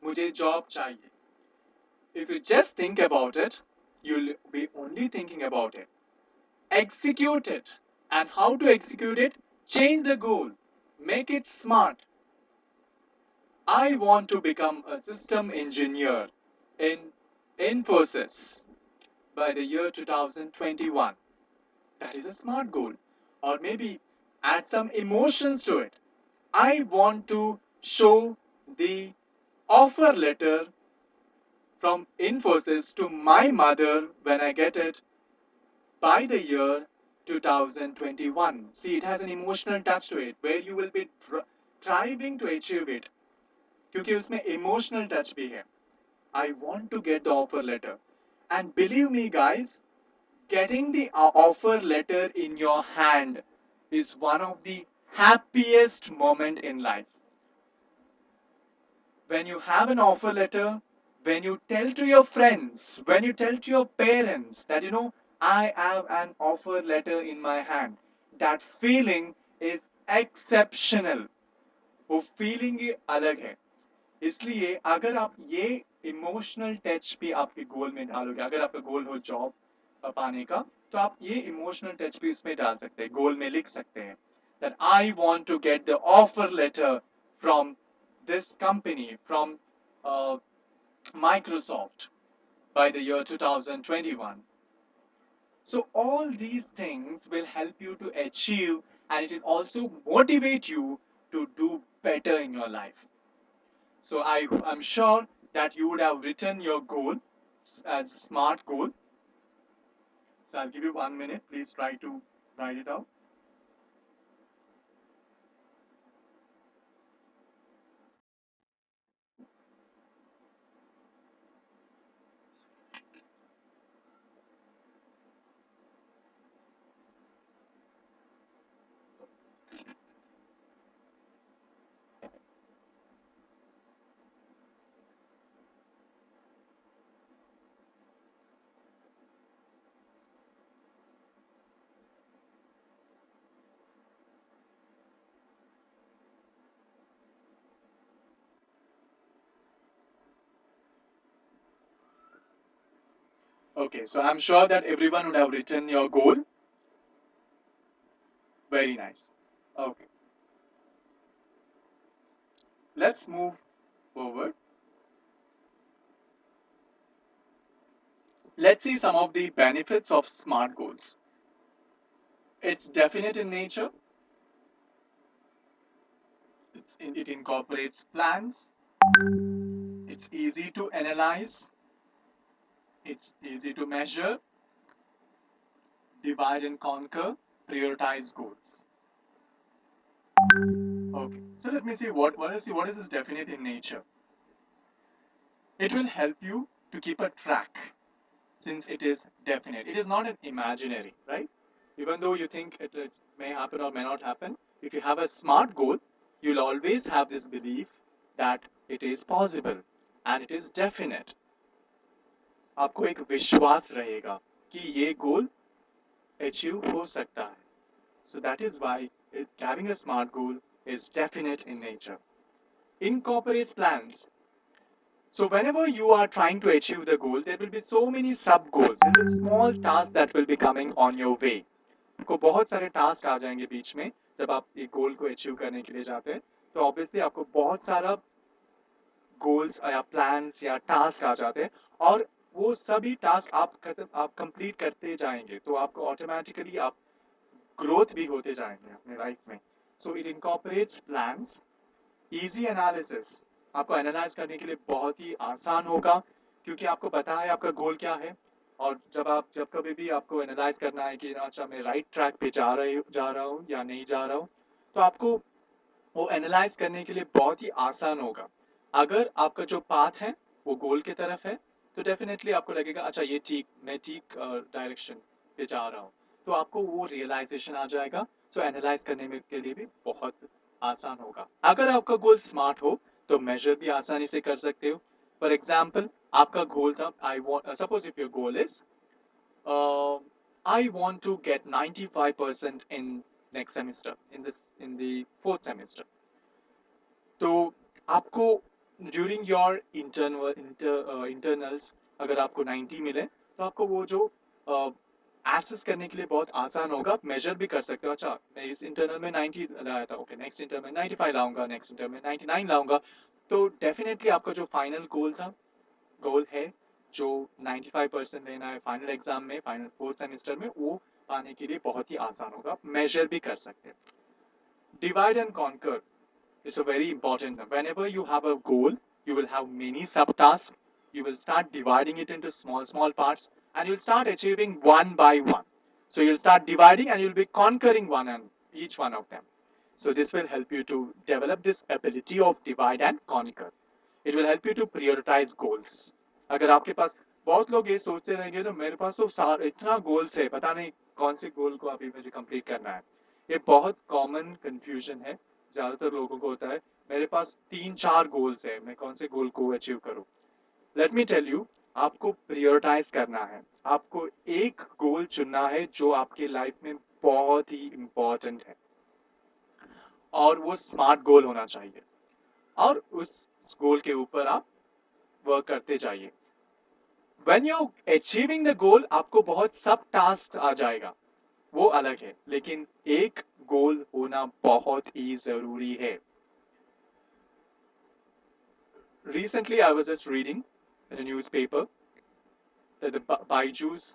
मुझे job चाहिए. If you just think about it, you'll be only thinking about it. Execute it. And how to execute it? Change the goal. Make it smart. I want to become a system engineer in Infosys by the year 2021. That is a smart goal. Or maybe add some emotions to it. I want to show the offer letter from Infosys to my mother when I get it by the year 2021. See, it has an emotional touch to it where you will be striving to achieve it. क्योंकि उसमें emotional touch भी है. I want to get the offer letter. And believe me, guys, getting the offer letter in your hand is one of the happiest moment in life. When you have an offer letter, when you tell to your friends, when you tell to your parents that, I have an offer letter in my hand, that feeling is exceptional. वो feeling ही अलग है. इसलिए अगर आप ये emotional touch भी आपके गोल में डालोगे, अगर आपका गोल हो जॉब पाने का, तो आप ये इमोशनल टच भी उसमें डाल सकते हैं, गोल में लिख सकते हैं that I want to get the offer letter from this company, from uh, Microsoft by the year 2021. So all these things will help you to achieve, and it will also motivate you to do better in your life. So I'm sure that you would have written your goal as a smart goal. So I'll give you 1 minute. Please try to write it out. Okay, so I'm sure that everyone would have written your goal. Very nice. Okay, let's move forward. Let's see some of the benefits of SMART goals. It's definite in nature. It incorporates plans. It's easy to analyze. It's easy to measure, divide and conquer, prioritize goals. Okay, so let me see what is this definite in nature. It will help you to keep a track. since it is definite. It is not an imaginary, right? Even though you think it may happen or may not happen, if you have a smart goal, you'll always have this belief that it is possible and it is definite. आपको एक विश्वास रहेगा कि ये goal achieve हो सकता है. So that is why having a smart goal is definite in nature. Incorporates plans. So whenever you are trying to achieve the goal, there will be so many sub goals, little small tasks that will be coming on your way. आपको बहुत सारे task आ जाएंगे बीच में जब आप एक गोल को achieve करने के लिए जाते हैं, तो ऑब्वियसली आपको बहुत सारा गोल्स या प्लान्स या टास्क आ जाते हैं, और वो सभी टास्क आप कंप्लीट करते जाएंगे तो आपको ऑटोमेटिकली आप ग्रोथ भी होते जाएंगे अपने लाइफ में. So it incorporates plans. Easy analysis. आपको एनालाइज करने के लिए बहुत ही आसान होगा क्योंकि आपको पता है आपका गोल क्या है, और जब कभी भी आपको एनालाइज करना है कि अच्छा मैं राइट ट्रैक पे जा रहा हूँ या नहीं जा रहा हूँ, तो आपको वो एनालाइज करने के लिए बहुत ही आसान होगा. अगर आपका जो पाथ है वो गोल की तरफ है, तो डेफिनेटली आपको लगेगा अच्छा मैं ठीक डायरेक्शन पे जा रहा हूँ, तो आपको वो रियलाइजेशन आ जाएगा. सो एनालाइज करने में के लिए भी बहुत आसान होगा. अगर आपका गोल स्मार्ट हो तो मेजर भी आसानी से कर सकते हो. फॉर एग्जाम्पल, आपका गोल था I want, suppose if your goal is I want to get 95% in next semester, in the fourth semester. तो आपको ड्यूरिंग योर इंटरनल्स अगर आपको 90 मिले, तो आपको वो जो एसेस करने के लिए बहुत आसान होगा. आप मेजर भी कर सकते हो, अच्छा मैं इस इंटरनल में 90 लाया था, ओके नेक्स्ट इंटरनल में 95 लाऊंगा, नेक्स्ट इंटरनल में 99 लाऊंगा. तो डेफिनेटली आपका जो फाइनल गोल है जो 95% लेना है फाइनल एग्जाम में, फाइनल फोर्थ सेमेस्टर में, वो पाने के लिए बहुत ही आसान होगा. आप मेजर भी कर सकते हैं. Divide and conquer is a very important. Whenever you have a goal, you will have many subtasks. You will start dividing it into small parts, and you'll start achieving one by one. So you'll start dividing and you'll be conquering one and each one of them. So this will help you to develop this ability of divide and conquer. It will help you to prioritize goals. अगर आपके पास, बहुत लोग ये सोचते रहेंगे तो मेरे पास तो इतना गोल्स है, पता नहीं कौन से गोल को अभी मुझे कंप्लीट करना है. ये बहुत कॉमन कंफ्यूजन है, ज्यादातर लोगों को होता है मेरे पास 3-4 गोल्स है, मैं कौन से गोल को अचीव करूं. लेट मी टेल यू, आपको प्रायोरिटाइज करना है. आपको एक गोल चुनना है जो आपके लाइफ में बहुत ही इंपॉर्टेंट है, और वो स्मार्ट गोल होना चाहिए, और उस गोल के ऊपर आप वर्क करते जाइए. When you achieving the goal, आपको बहुत सब टास्क आ जाएगा, वो अलग है, लेकिन एक गोल होना बहुत ही जरूरी है. Recently, I was just reading in a newspaper that the Baiju's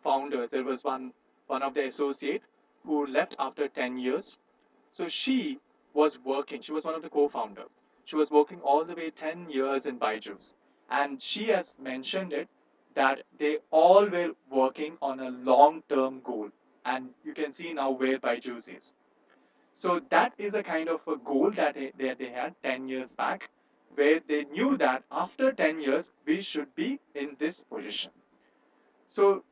founders, there was one of the associate who left after 10 years. So she was working, she was one of the co-founder. She was working all the way 10 years in Baiju's. And she has mentioned it that they all were working on a long-term goal. And you can see now where Baiju's is. So that is a kind of a goal that they had 10 years back, where they knew that after 10 years, we should be in this position. So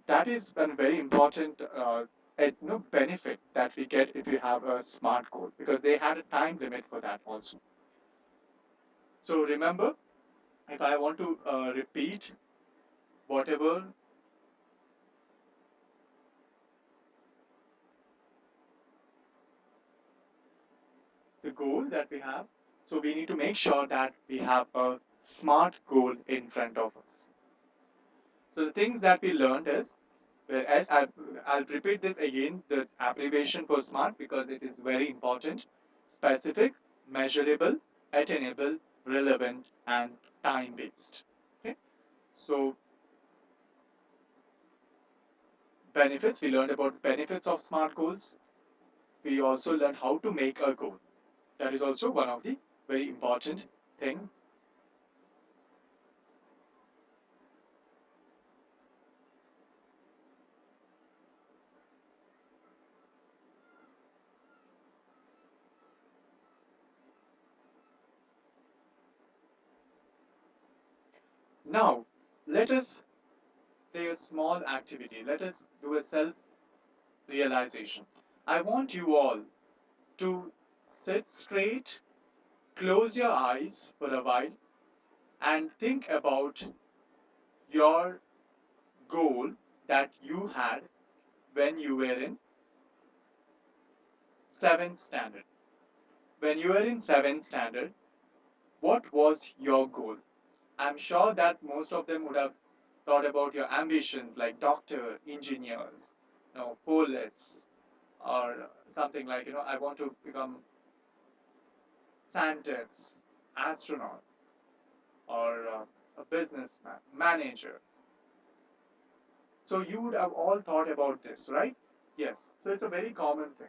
that is a very important benefit that we get if you have a smart goal, because they had a time limit for that also. So remember, if I want to repeat whatever the goal that we have, so we need to make sure that we have a smart goal in front of us. So the things that we learned is, whereas I'll repeat this again, the abbreviation for SMART, because it is very important: specific, measurable, attainable, relevant, and time-based. Okay? So benefits, we learned about benefits of SMART goals. We also learned how to make a goal. That is also one of the very important thing. Now, let us play a small activity. Let us do a self realization. I want you all to sit straight, close your eyes for a while, and think about your goal that you had when you were in 7th standard. When you were in 7th standard, what was your goal? I'm sure that most of them would have thought about your ambitions like doctor, engineers, police, or something like, I want to become scientist, astronaut, or a businessman, manager. So you would have all thought about this, right? Yes. So it's a very common thing.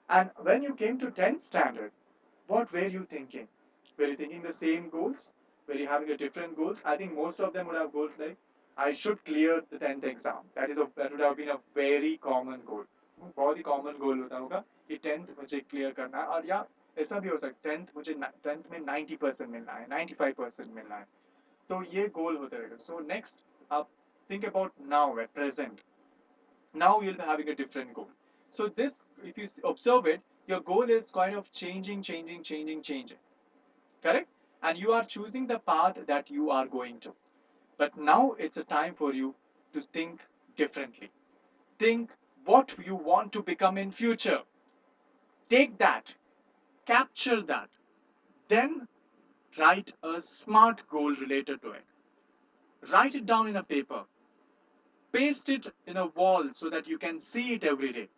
And when you came to 10th standard, what were you thinking? Were you thinking the same goals? Were you having a different goals? I think most of them would have goals like, I should clear the 10th exam. That would have been a very common goal. बहुत ही common goal होता होगा कि 10th मुझे clear करना है और या ऐसा भी हो सकता है 10th मुझे 10th में 90% मिलना है 95% मिलना है तो ये goal होता रहेगा. So next up, think about now at present. Now you'll be having a different goal. So this, if you observe it, your goal is kind of changing. Correct? And you are choosing the path that you are going to. But now it's a time for you to think differently. Think what you want to become in future. Take that, capture that, then write a smart goal related to it. Write it down in a paper. Paste it in a wall so that you can see it every day.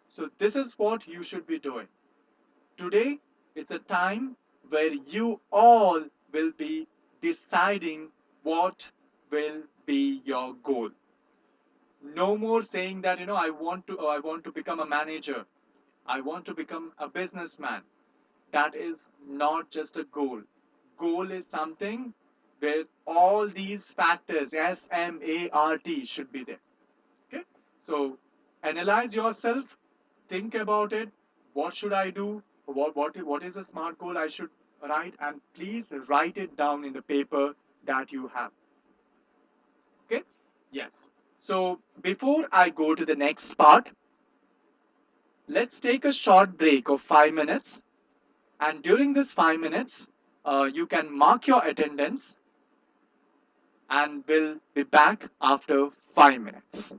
So this is what you should be doing. Today, it's a time where you all will be deciding what will be your goal. No more saying that, I want to become a manager. I want to become a businessman. That is not just a goal. Goal is something where all these factors, SMART, should be there. Okay? So analyze yourself, think about it. What should I do? What is a smart goal I should write? And please write it down in the paper that you have. Okay? Yes. So before I go to the next part, let's take a short break of 5 minutes. And during this 5 minutes, you can mark your attendance and we'll be back after 5 minutes.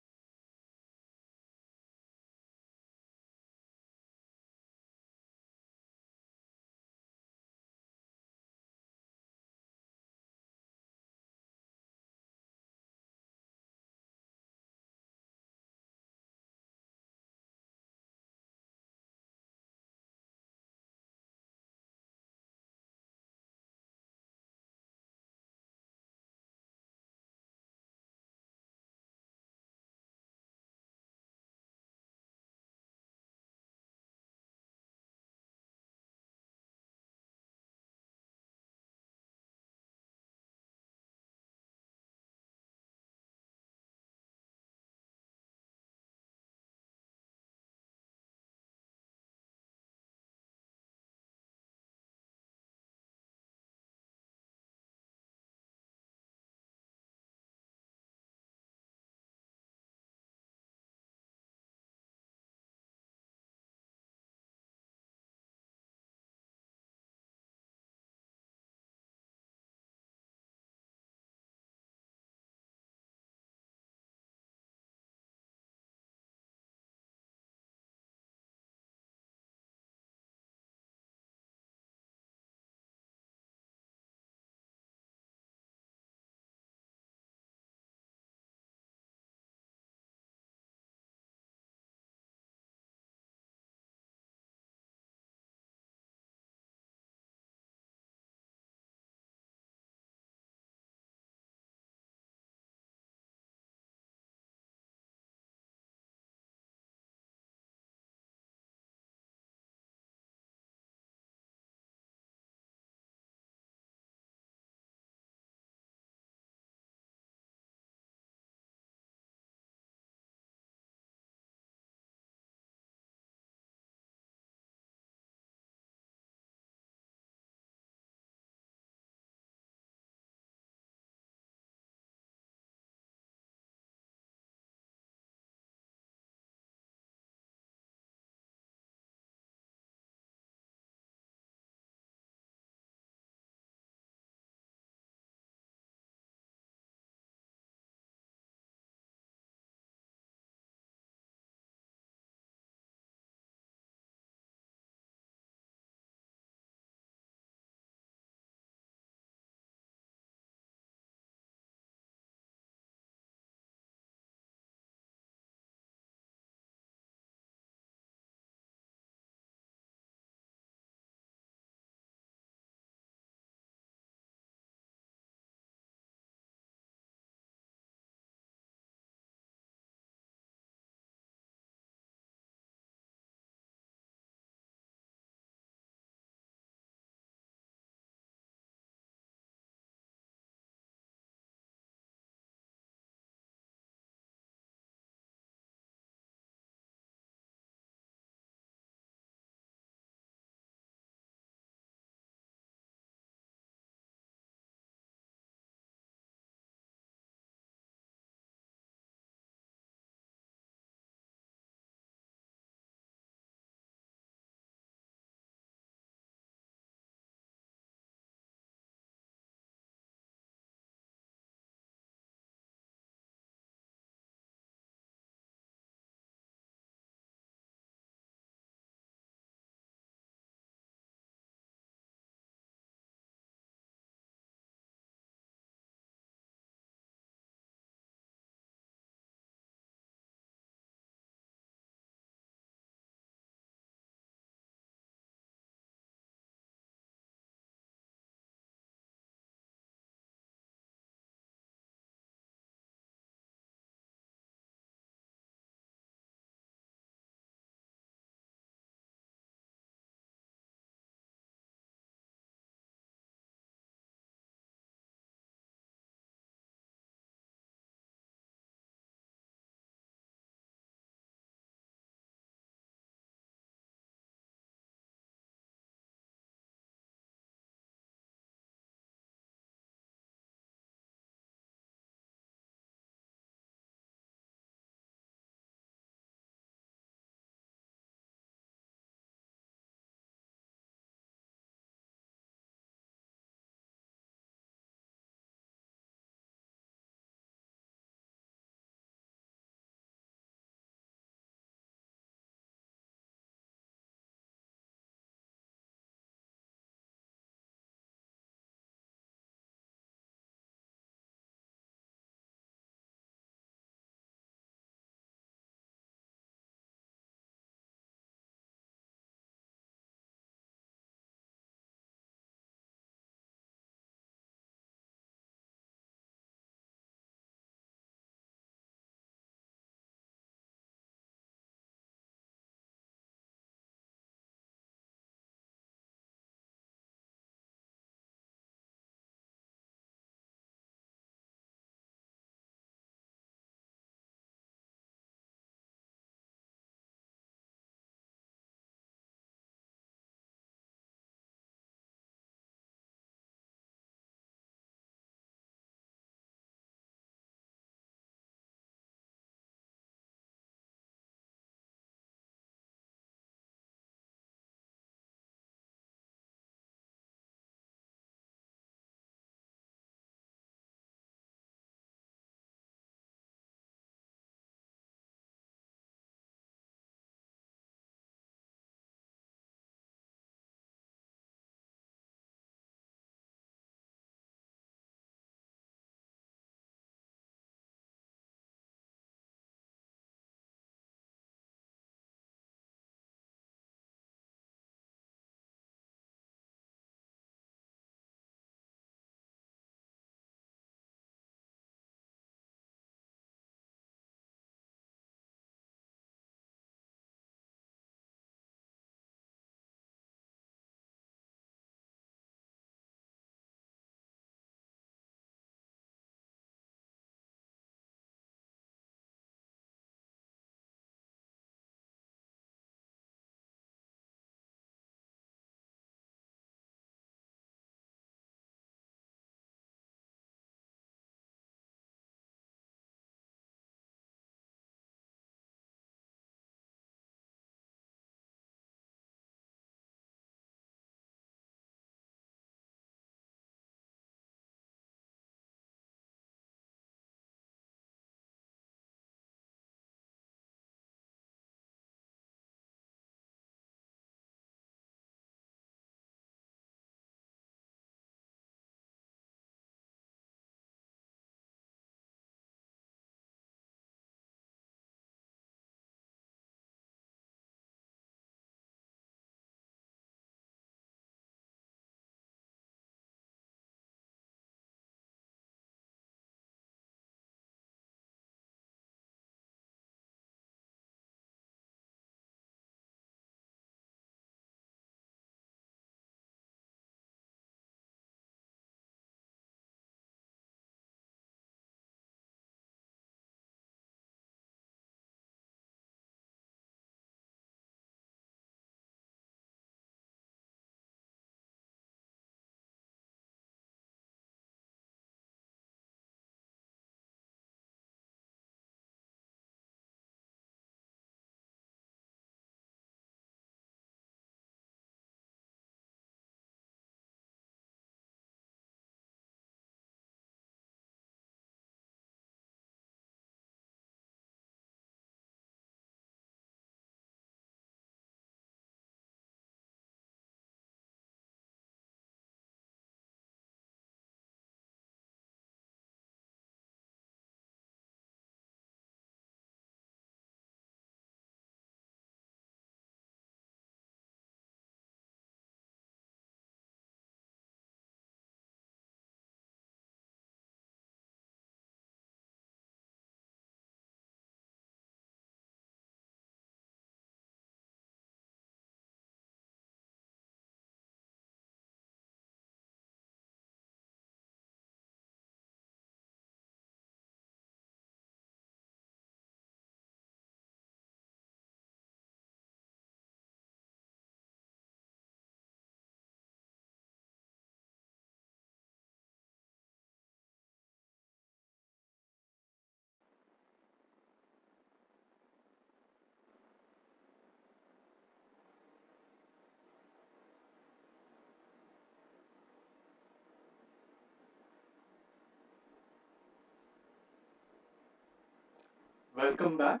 Welcome back.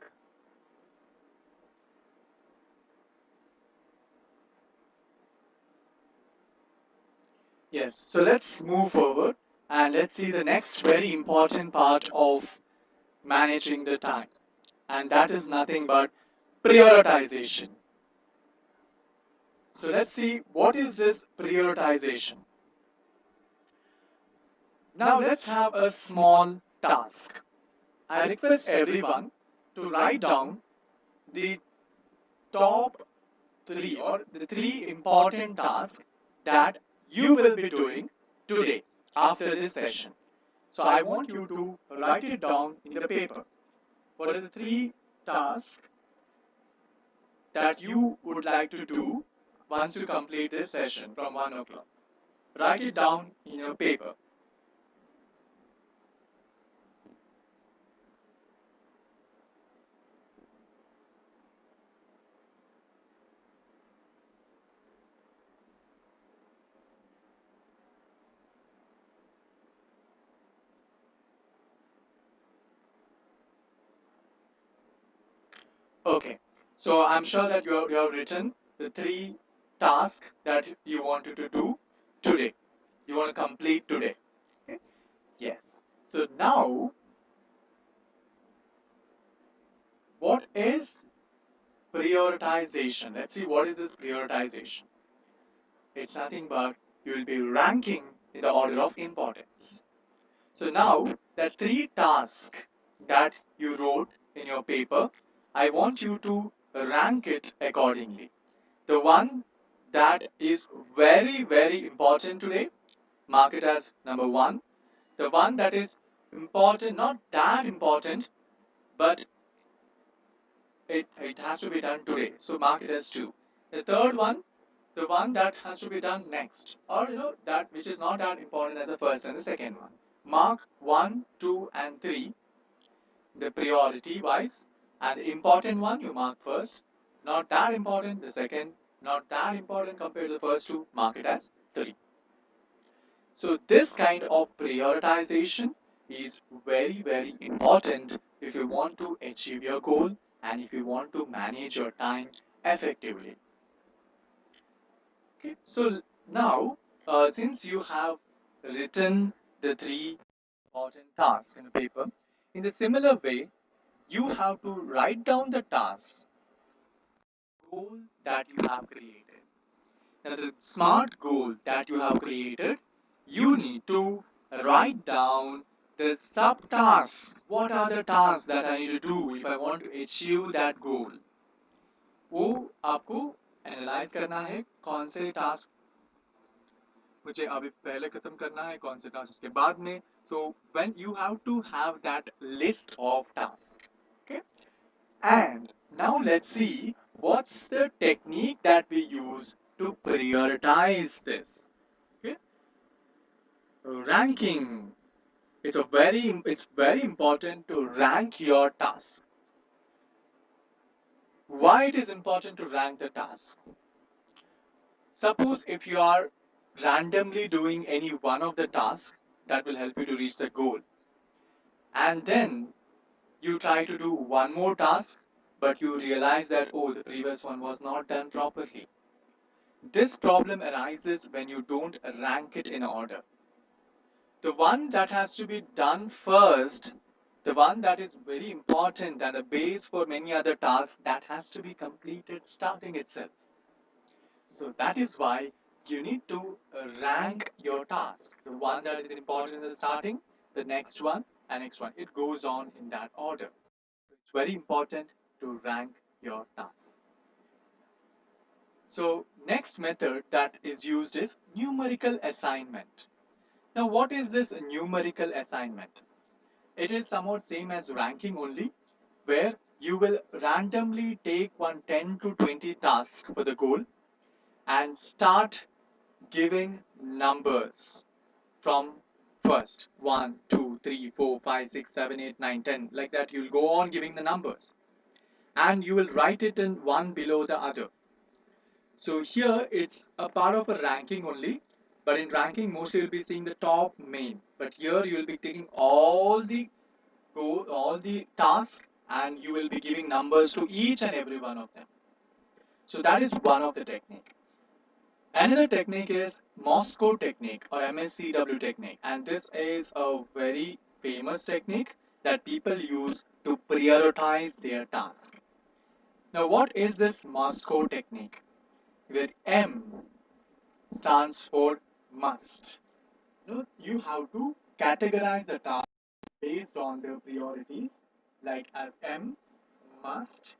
Yes, so let's move forward and let's see the next very important part of managing the time. And that is nothing but prioritization. So let's see what is this prioritization. Now let's have a small task. I request everyone to write down the top three or the three important tasks that you will be doing today after this session. So I want you to write it down in the paper. What are the three tasks that you would like to do once you complete this session from 1 o'clock? Write it down in your paper. Okay, so I'm sure that you have written the three tasks that you wanted to do today. You want to complete today. Okay? Yes. So now, what is prioritization? Let's see what is this prioritization. It's nothing but you will be ranking in the order of importance. So now, the three tasks that you wrote in your paper, I want you to rank it accordingly. The one that is very, very important today, mark it as number one. The one that is important, not that important, but it has to be done today. So mark it as two. The third one, the one that has to be done next, or that which is not that important as the first and the second one. Mark 1, 2, and 3, the priority wise, and the important one you mark first. Not that important, the second. Not that important compared to the first two, mark it as 3. So this kind of prioritization is very, very important if you want to achieve your goal and if you want to manage your time effectively. Okay, so now since you have written the three important tasks in the paper, in the similar way, you have to write down the task goal that you have created. Now, the smart goal that you have created, you need to write down the subtasks. What are the tasks that I need to do if I want to achieve that goal? वो आपको analyse करना है कौन से task मुझे अभी पहले खत्म करना है कौन से टास्क के बाद में so when you have to have that list of tasks, okay, and now let's see what's the technique that we use to prioritize this. Okay, ranking. It's very important to rank your task. Why it is important to rank the task? Suppose if you are randomly doing any one of the tasks that will help you to reach the goal, and then you try to do one more task, but you realize that oh, the previous one was not done properly. This problem arises when you don't rank it in order. The one that has to be done first, the one that is very important and a base for many other tasks, that has to be completed starting itself. So that is why you need to rank your task. The one that is important in the starting, the next one, and next one. It goes on in that order. It's very important to rank your tasks. So next method that is used is numerical assignment. Now what is this numerical assignment? It is somewhat same as ranking only, where you will randomly take one 10 to 20 tasks for the goal and start giving numbers from first 1, 2, 3, 4, 5, 6, 7, 8, 9, 10. Like that, you'll go on giving the numbers and you will write it in one below the other. So here it's a part of a ranking only, but in ranking mostly you'll be seeing the top main. But here you'll be taking all the tasks and you will be giving numbers to each and every one of them. So that is one of the technique. Another technique is Moscow technique or MSCW technique, and this is a very famous technique that people use to prioritize their task. Now, what is this Moscow technique? Where M stands for must. You have to categorize the task based on their priorities, like as M must,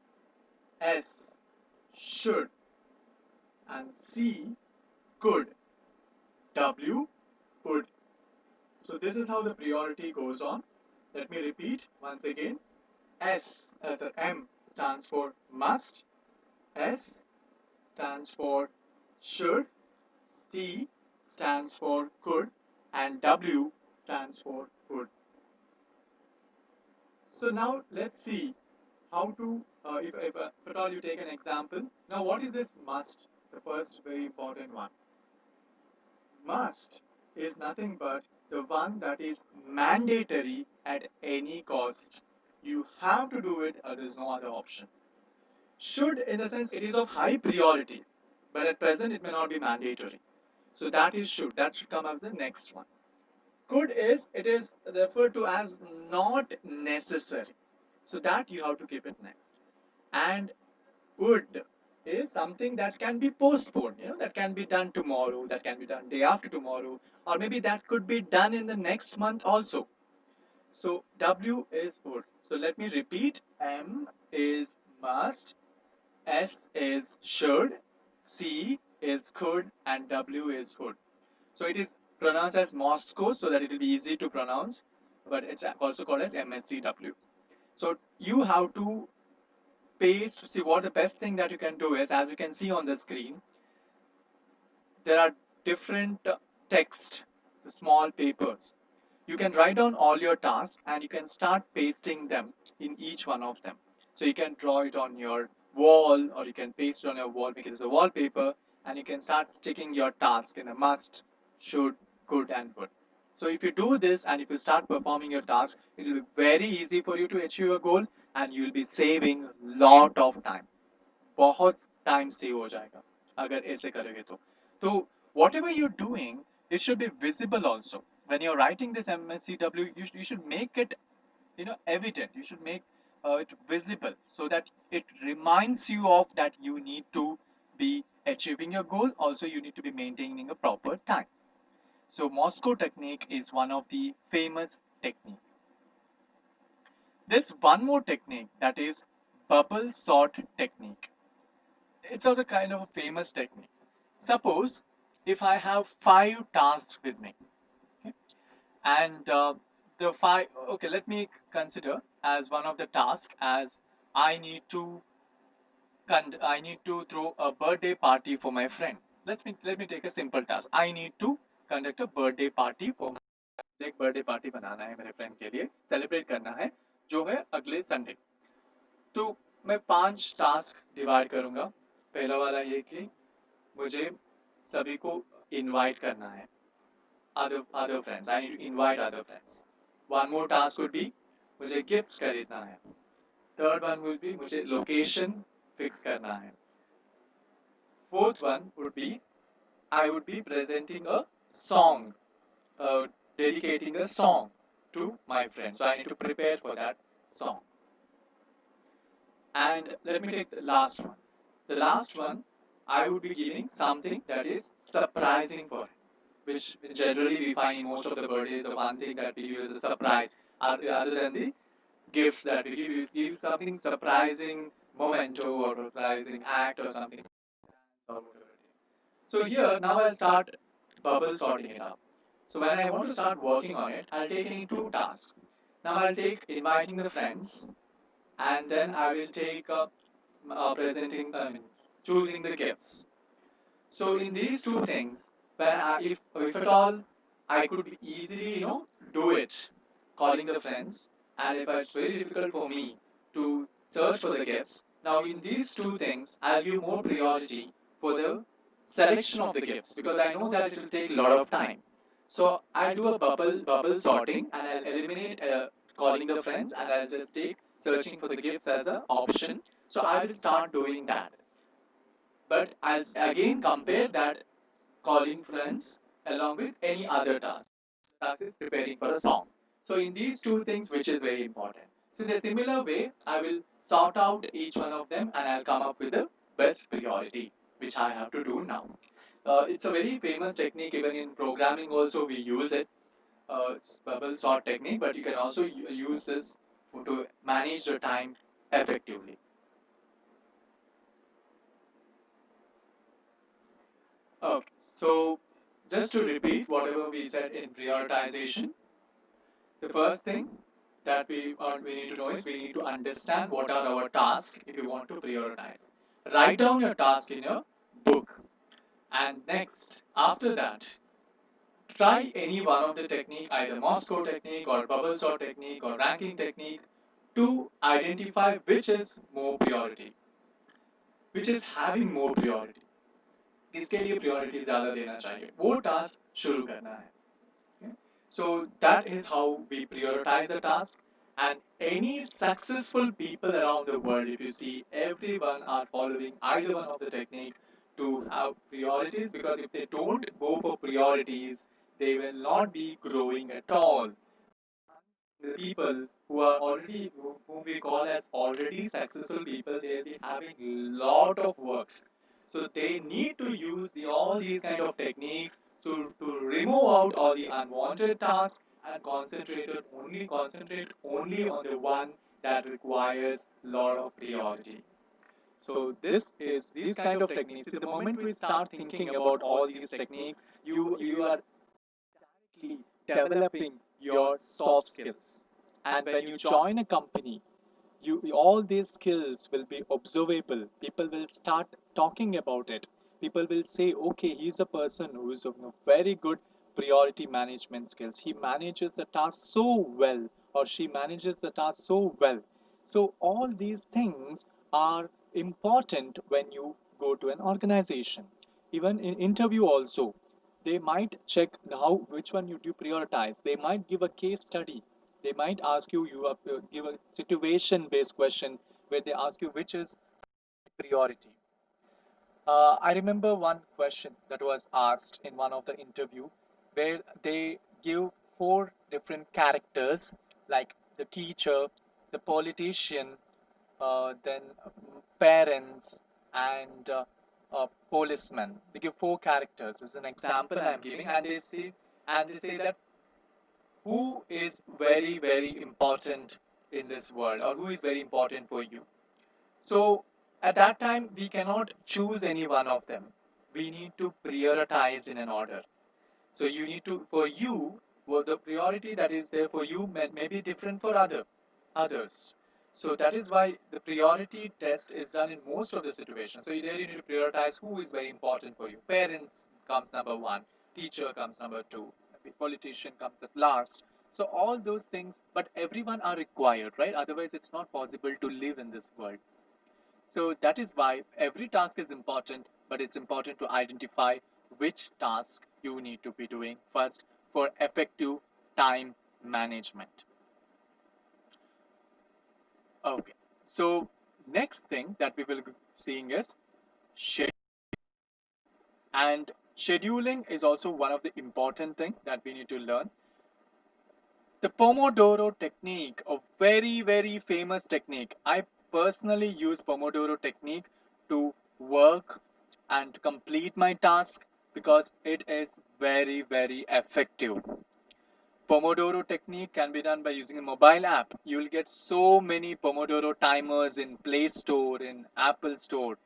S should, and C could, W would. So this is how the priority goes on. Let me repeat once again. S as a M stands for must, S stands for should, C stands for could, and W stands for would. So now let's see how to, if at all you take an example. Now what is this must? The first very important one. Must is nothing but the one that is mandatory at any cost. You have to do it, or there is no other option. Should, in the sense, it is of high priority, but at present it may not be mandatory. So that is should. That should come as the next one. Could is, it is referred to as not necessary. So that you have to keep it next. And would is something that can be postponed, that can be done tomorrow, that can be done day after tomorrow, or maybe that could be done in the next month also. So W is would. So let me repeat. M is must, S is should, C is could, and W is would. So it is pronounced as Moscow so that it will be easy to pronounce, but it's also called as MSCW. So you have to paste. See, what the best thing that you can do is, as you can see on the screen, there are different text, the small papers. You can write down all your tasks and you can start pasting them in each one of them. So you can draw it on your wall, or you can paste it on your wall, make it as a wallpaper, and you can start sticking your task in a must, should, could, and would. So if you do this and if you start performing your task, it will be very easy for you to achieve your goal, and you will be saving lot of time. बहुत time save हो जाएगा अगर ऐसे करोगे तो whatever you're doing, it should be visible also. When you're writing this MSCW, you should make it evident. You should make it visible so that it reminds you of that you need to be achieving your goal. Also, you need to be maintaining a proper time. So Moscow technique is one of the famous technique. There's one more technique, that is bubble sort technique. It's also kind of a famous technique. Suppose if I have 5 tasks with me, okay, and the five, okay, let me consider as one of the tasks as I need to I need to throw a birthday party for my friend. Let me take a simple task. I need to conduct a birthday party for एक birthday party बनाना है मेरे friend के लिए, celebrate करना है, जो है अगले संडे. तो मैं 5 टास्क डिवाइड करूंगा. पहला वाला ये कि मुझे सभी को इनवाइट करना है, other friends. I need to invite other friends. One more task would be मुझे गिफ्ट्स खरीदना है. Third one would be मुझे लोकेशन फिक्स करना है. Fourth one would be I would be presenting a song, uh, dedicating a song to my friend. So I need to prepare for that song. And let me take the last one. The last one, I would be giving something that is surprising for him, which generally we find in most of the birthdays. The one thing that we give is a surprise, other than the gifts that we give, is give something surprising memento or surprising act or something, or whatever it is. So here now I'll start bubble sorting it up. So when I want to start working on it, I'll take any 2 tasks. Now I'll take inviting the friends, and then I will take presenting, I mean, choosing the gifts. So in these 2 things, when if at all I could easily do it, calling the friends, and if it's very difficult for me to search for the gifts, now in these 2 things I'll give more priority for the selection of the gifts, because I know that it will take a lot of time. So I'll do a bubble sorting, and I'll eliminate calling the friends, and I'll just take searching for the gifts as an option. So I will start doing that. But I'll again compare that calling friends along with any other task. Task is preparing for a song. So in these two things, which is very important. So in a similar way, I will sort out each one of them and I'll come up with the best priority, which I have to do now. It's a very famous technique, even in programming also we use it. It's bubble sort technique, but you can also use this to manage the time effectively. Okay, so just to repeat whatever we said in prioritization, the first thing that we need to know is we need to understand what are our tasks if you want to prioritize. Write down your task in your book. And next, after that, try any one of the technique, either Moscow technique or bubble sort technique or ranking technique, to identify which is more priority, which is having more priority. किसके लिए priority ज़्यादा देना चाहिए वो task शुरू करना है. Okay? So that is how we prioritize a task. And any successful people around the world, if you see, everyone are following either one of the technique to have priorities, because if they don't go for priorities, they will not be growing at all. The people who are already, whom we call as already successful people, they'll be having lot of works. So they need to use all these kind of techniques to remove out all the unwanted tasks and concentrate only on the one that requires lot of priority. So this is these kind of techniques. See, the moment we start thinking about all these techniques, you are developing your soft skills. And when you join a company, you all these skills will be observable. People will start talking about it. People will say, okay, he's a person who is of very good priority management skills. He manages the task so well, or she manages the task so well. So all these things are important when you go to an organization. Even in interview also, they might check how which one you do prioritize. They might give a case study. They might ask you, you have to give a situation based question where they ask you which is priority. I remember one question that was asked in one of the interview where they give four different characters, like the teacher, the politician, then parents, and policemen. They give four characters as an example I'm giving, and they say that who is very very important in this world, or who is very important for you. So at that time, we cannot choose any one of them. We need to prioritize in an order. So you need to, for you, well, the priority that is there for you may be different for others. So that is why the priority test is done in most of the situations. So there you need to prioritize who is very important for you. Parents comes number one, teacher comes number two, the politician comes at last. So all those things, but everyone are required, right? Otherwise, it's not possible to live in this world. So that is why every task is important, but it's important to identify which task you need to be doing first for effective time management. Okay. So next thing that we will be seeing is schedule. And scheduling is also one of the important thing that we need to learn. The Pomodoro technique, a very, very famous technique. I personally use Pomodoro technique to work and to complete my task because it is very, very effective. Pomodoro technique can be done by using a mobile app. You will get so many Pomodoro timers in Play Store, in Apple Store.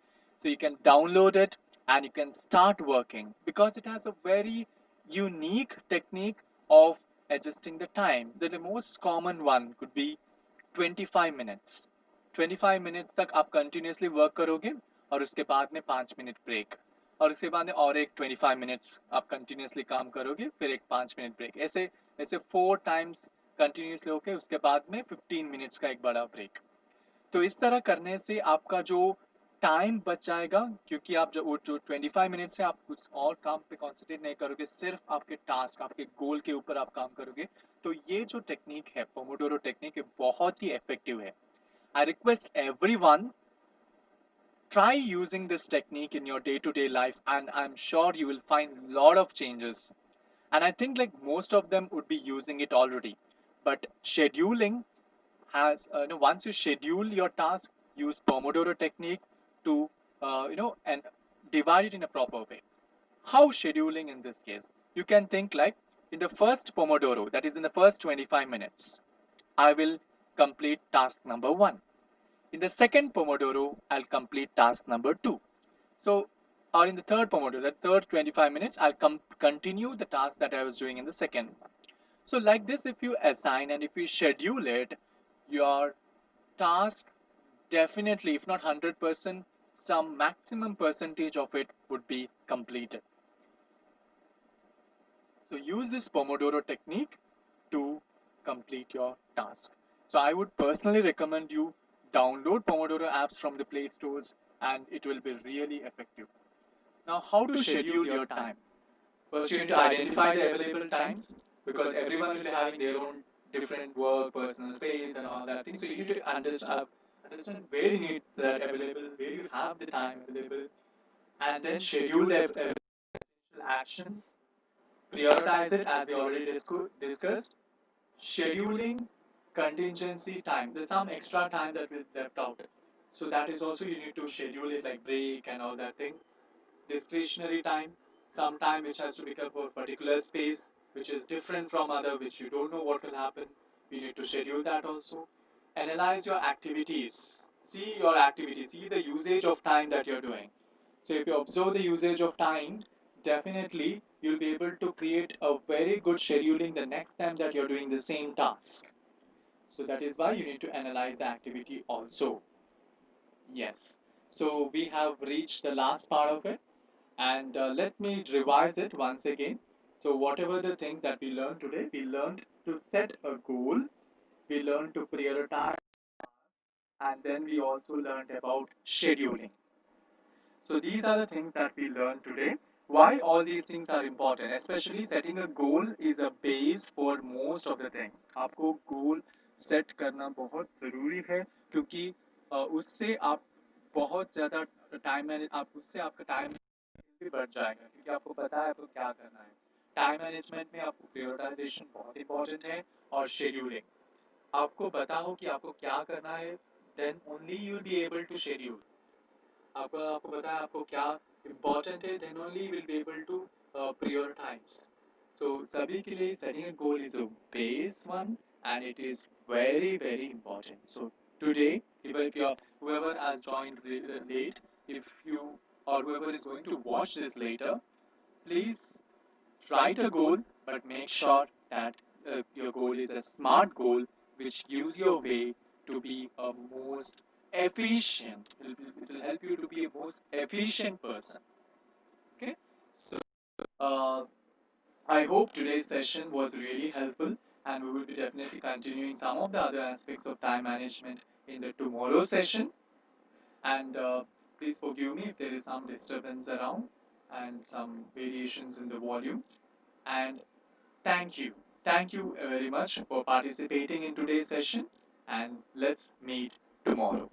So you can download it and you can start working because it has a very unique technique of adjusting the time. The most common one could be 25 minutes. 25 minutes तक आप continuously work करोगे और उसके बाद में 5 minute break और उसके बाद में और एक 25 minutes आप continuously काम करोगे फिर एक 5 मिनट break ऐसे ऐसे 4 times continuously होके उसके बाद में 15 minutes का एक बड़ा break. तो इस तरह करने से आपका जो टाइम बच जाएगा क्योंकि आप जो 25 मिनट से आप कुछ और काम पे कॉन्सेंट्रेट नहीं करोगे, सिर्फ आपके टास्क आपके गोल के ऊपर आप काम करोगे. तो ये जो टेक्निक है पोमोडोरो टेक्निक, बहुत ही इफेक्टिव है. I request everyone, try using this technique in your day-to-day life, and I'm sure you will find a lot of changes. And I think like most of them would be using it already. But scheduling has, once you schedule your task, use Pomodoro technique to, and divide it in a proper way. How scheduling in this case? You can think like in the first Pomodoro, that is in the first 25 minutes, I will complete task number one. In the second Pomodoro, I'll complete task number two. So, or in the third Pomodoro, that third 25 minutes, I'll continue the task that I was doing in the second one. So, like this, if you assign and if you schedule it, your task definitely, if not 100%, some maximum percentage of it would be completed. So, use this Pomodoro technique to complete your task. So, I would personally recommend you download Pomodoro apps from the Play Stores, and it will be really effective. Now, how to schedule your time? First, you need to identify the available times because everyone will be having their own different work, personal space, and all that thing. So, you need to understand where you need that available, where you have the time available, and then schedule the actions, prioritize it as we already discussed, scheduling contingency time. There's some extra time that we left out. So, that is also you need to schedule it like break and all that thing. Discretionary time, some time which has to be kept for a particular space, which is different from other, which you don't know what will happen. You need to schedule that also. Analyze your activities. See your activities. See the usage of time that you're doing. So if you observe the usage of time, definitely you'll be able to create a very good scheduling the next time that you're doing the same task. So that is why you need to analyze the activity also. Yes. So we have reached the last part of it. And let me revise it once again. So, whatever the things that we learned today, we learned to set a goal, we learned to prioritize, and then we also learned about scheduling. So, these are the things that we learned today. Why all these things are important, especially setting a goal is a base for most of the things. आपको goal set करना बहुत ज़रूरी है क्योंकि उससे आप बहुत ज़्यादा टाइम आप उससे आपका टाइम भी बढ़ जाएगा क्योंकि आपको पता है आपको क्या करना है टाइम मैनेजमेंट में आपको प्रायोरिटाइजेशन बहुत इंपॉर्टेंट है और शेड्यूलिंग आपको पता हो कि आपको क्या करना है then only you will be able to schedule आपको आपको पता है आपको क्या इंपॉर्टेंट है then only will be able to prioritize so सभी के लिए setting a goal is a base one and it is very very important so today if you're whoever has joined late if you or whoever is going to watch this later please write a goal but make sure that your goal is a smart goal which gives you a way to be a most efficient it will help you to be a most efficient person okay so uh, I hope today's session was really helpful and we will be definitely continuing some of the other aspects of time management in the tomorrow session and please forgive me if there is some disturbance around and some variations in the volume and thank you. Thank you very much for participating in today's session and let's meet tomorrow.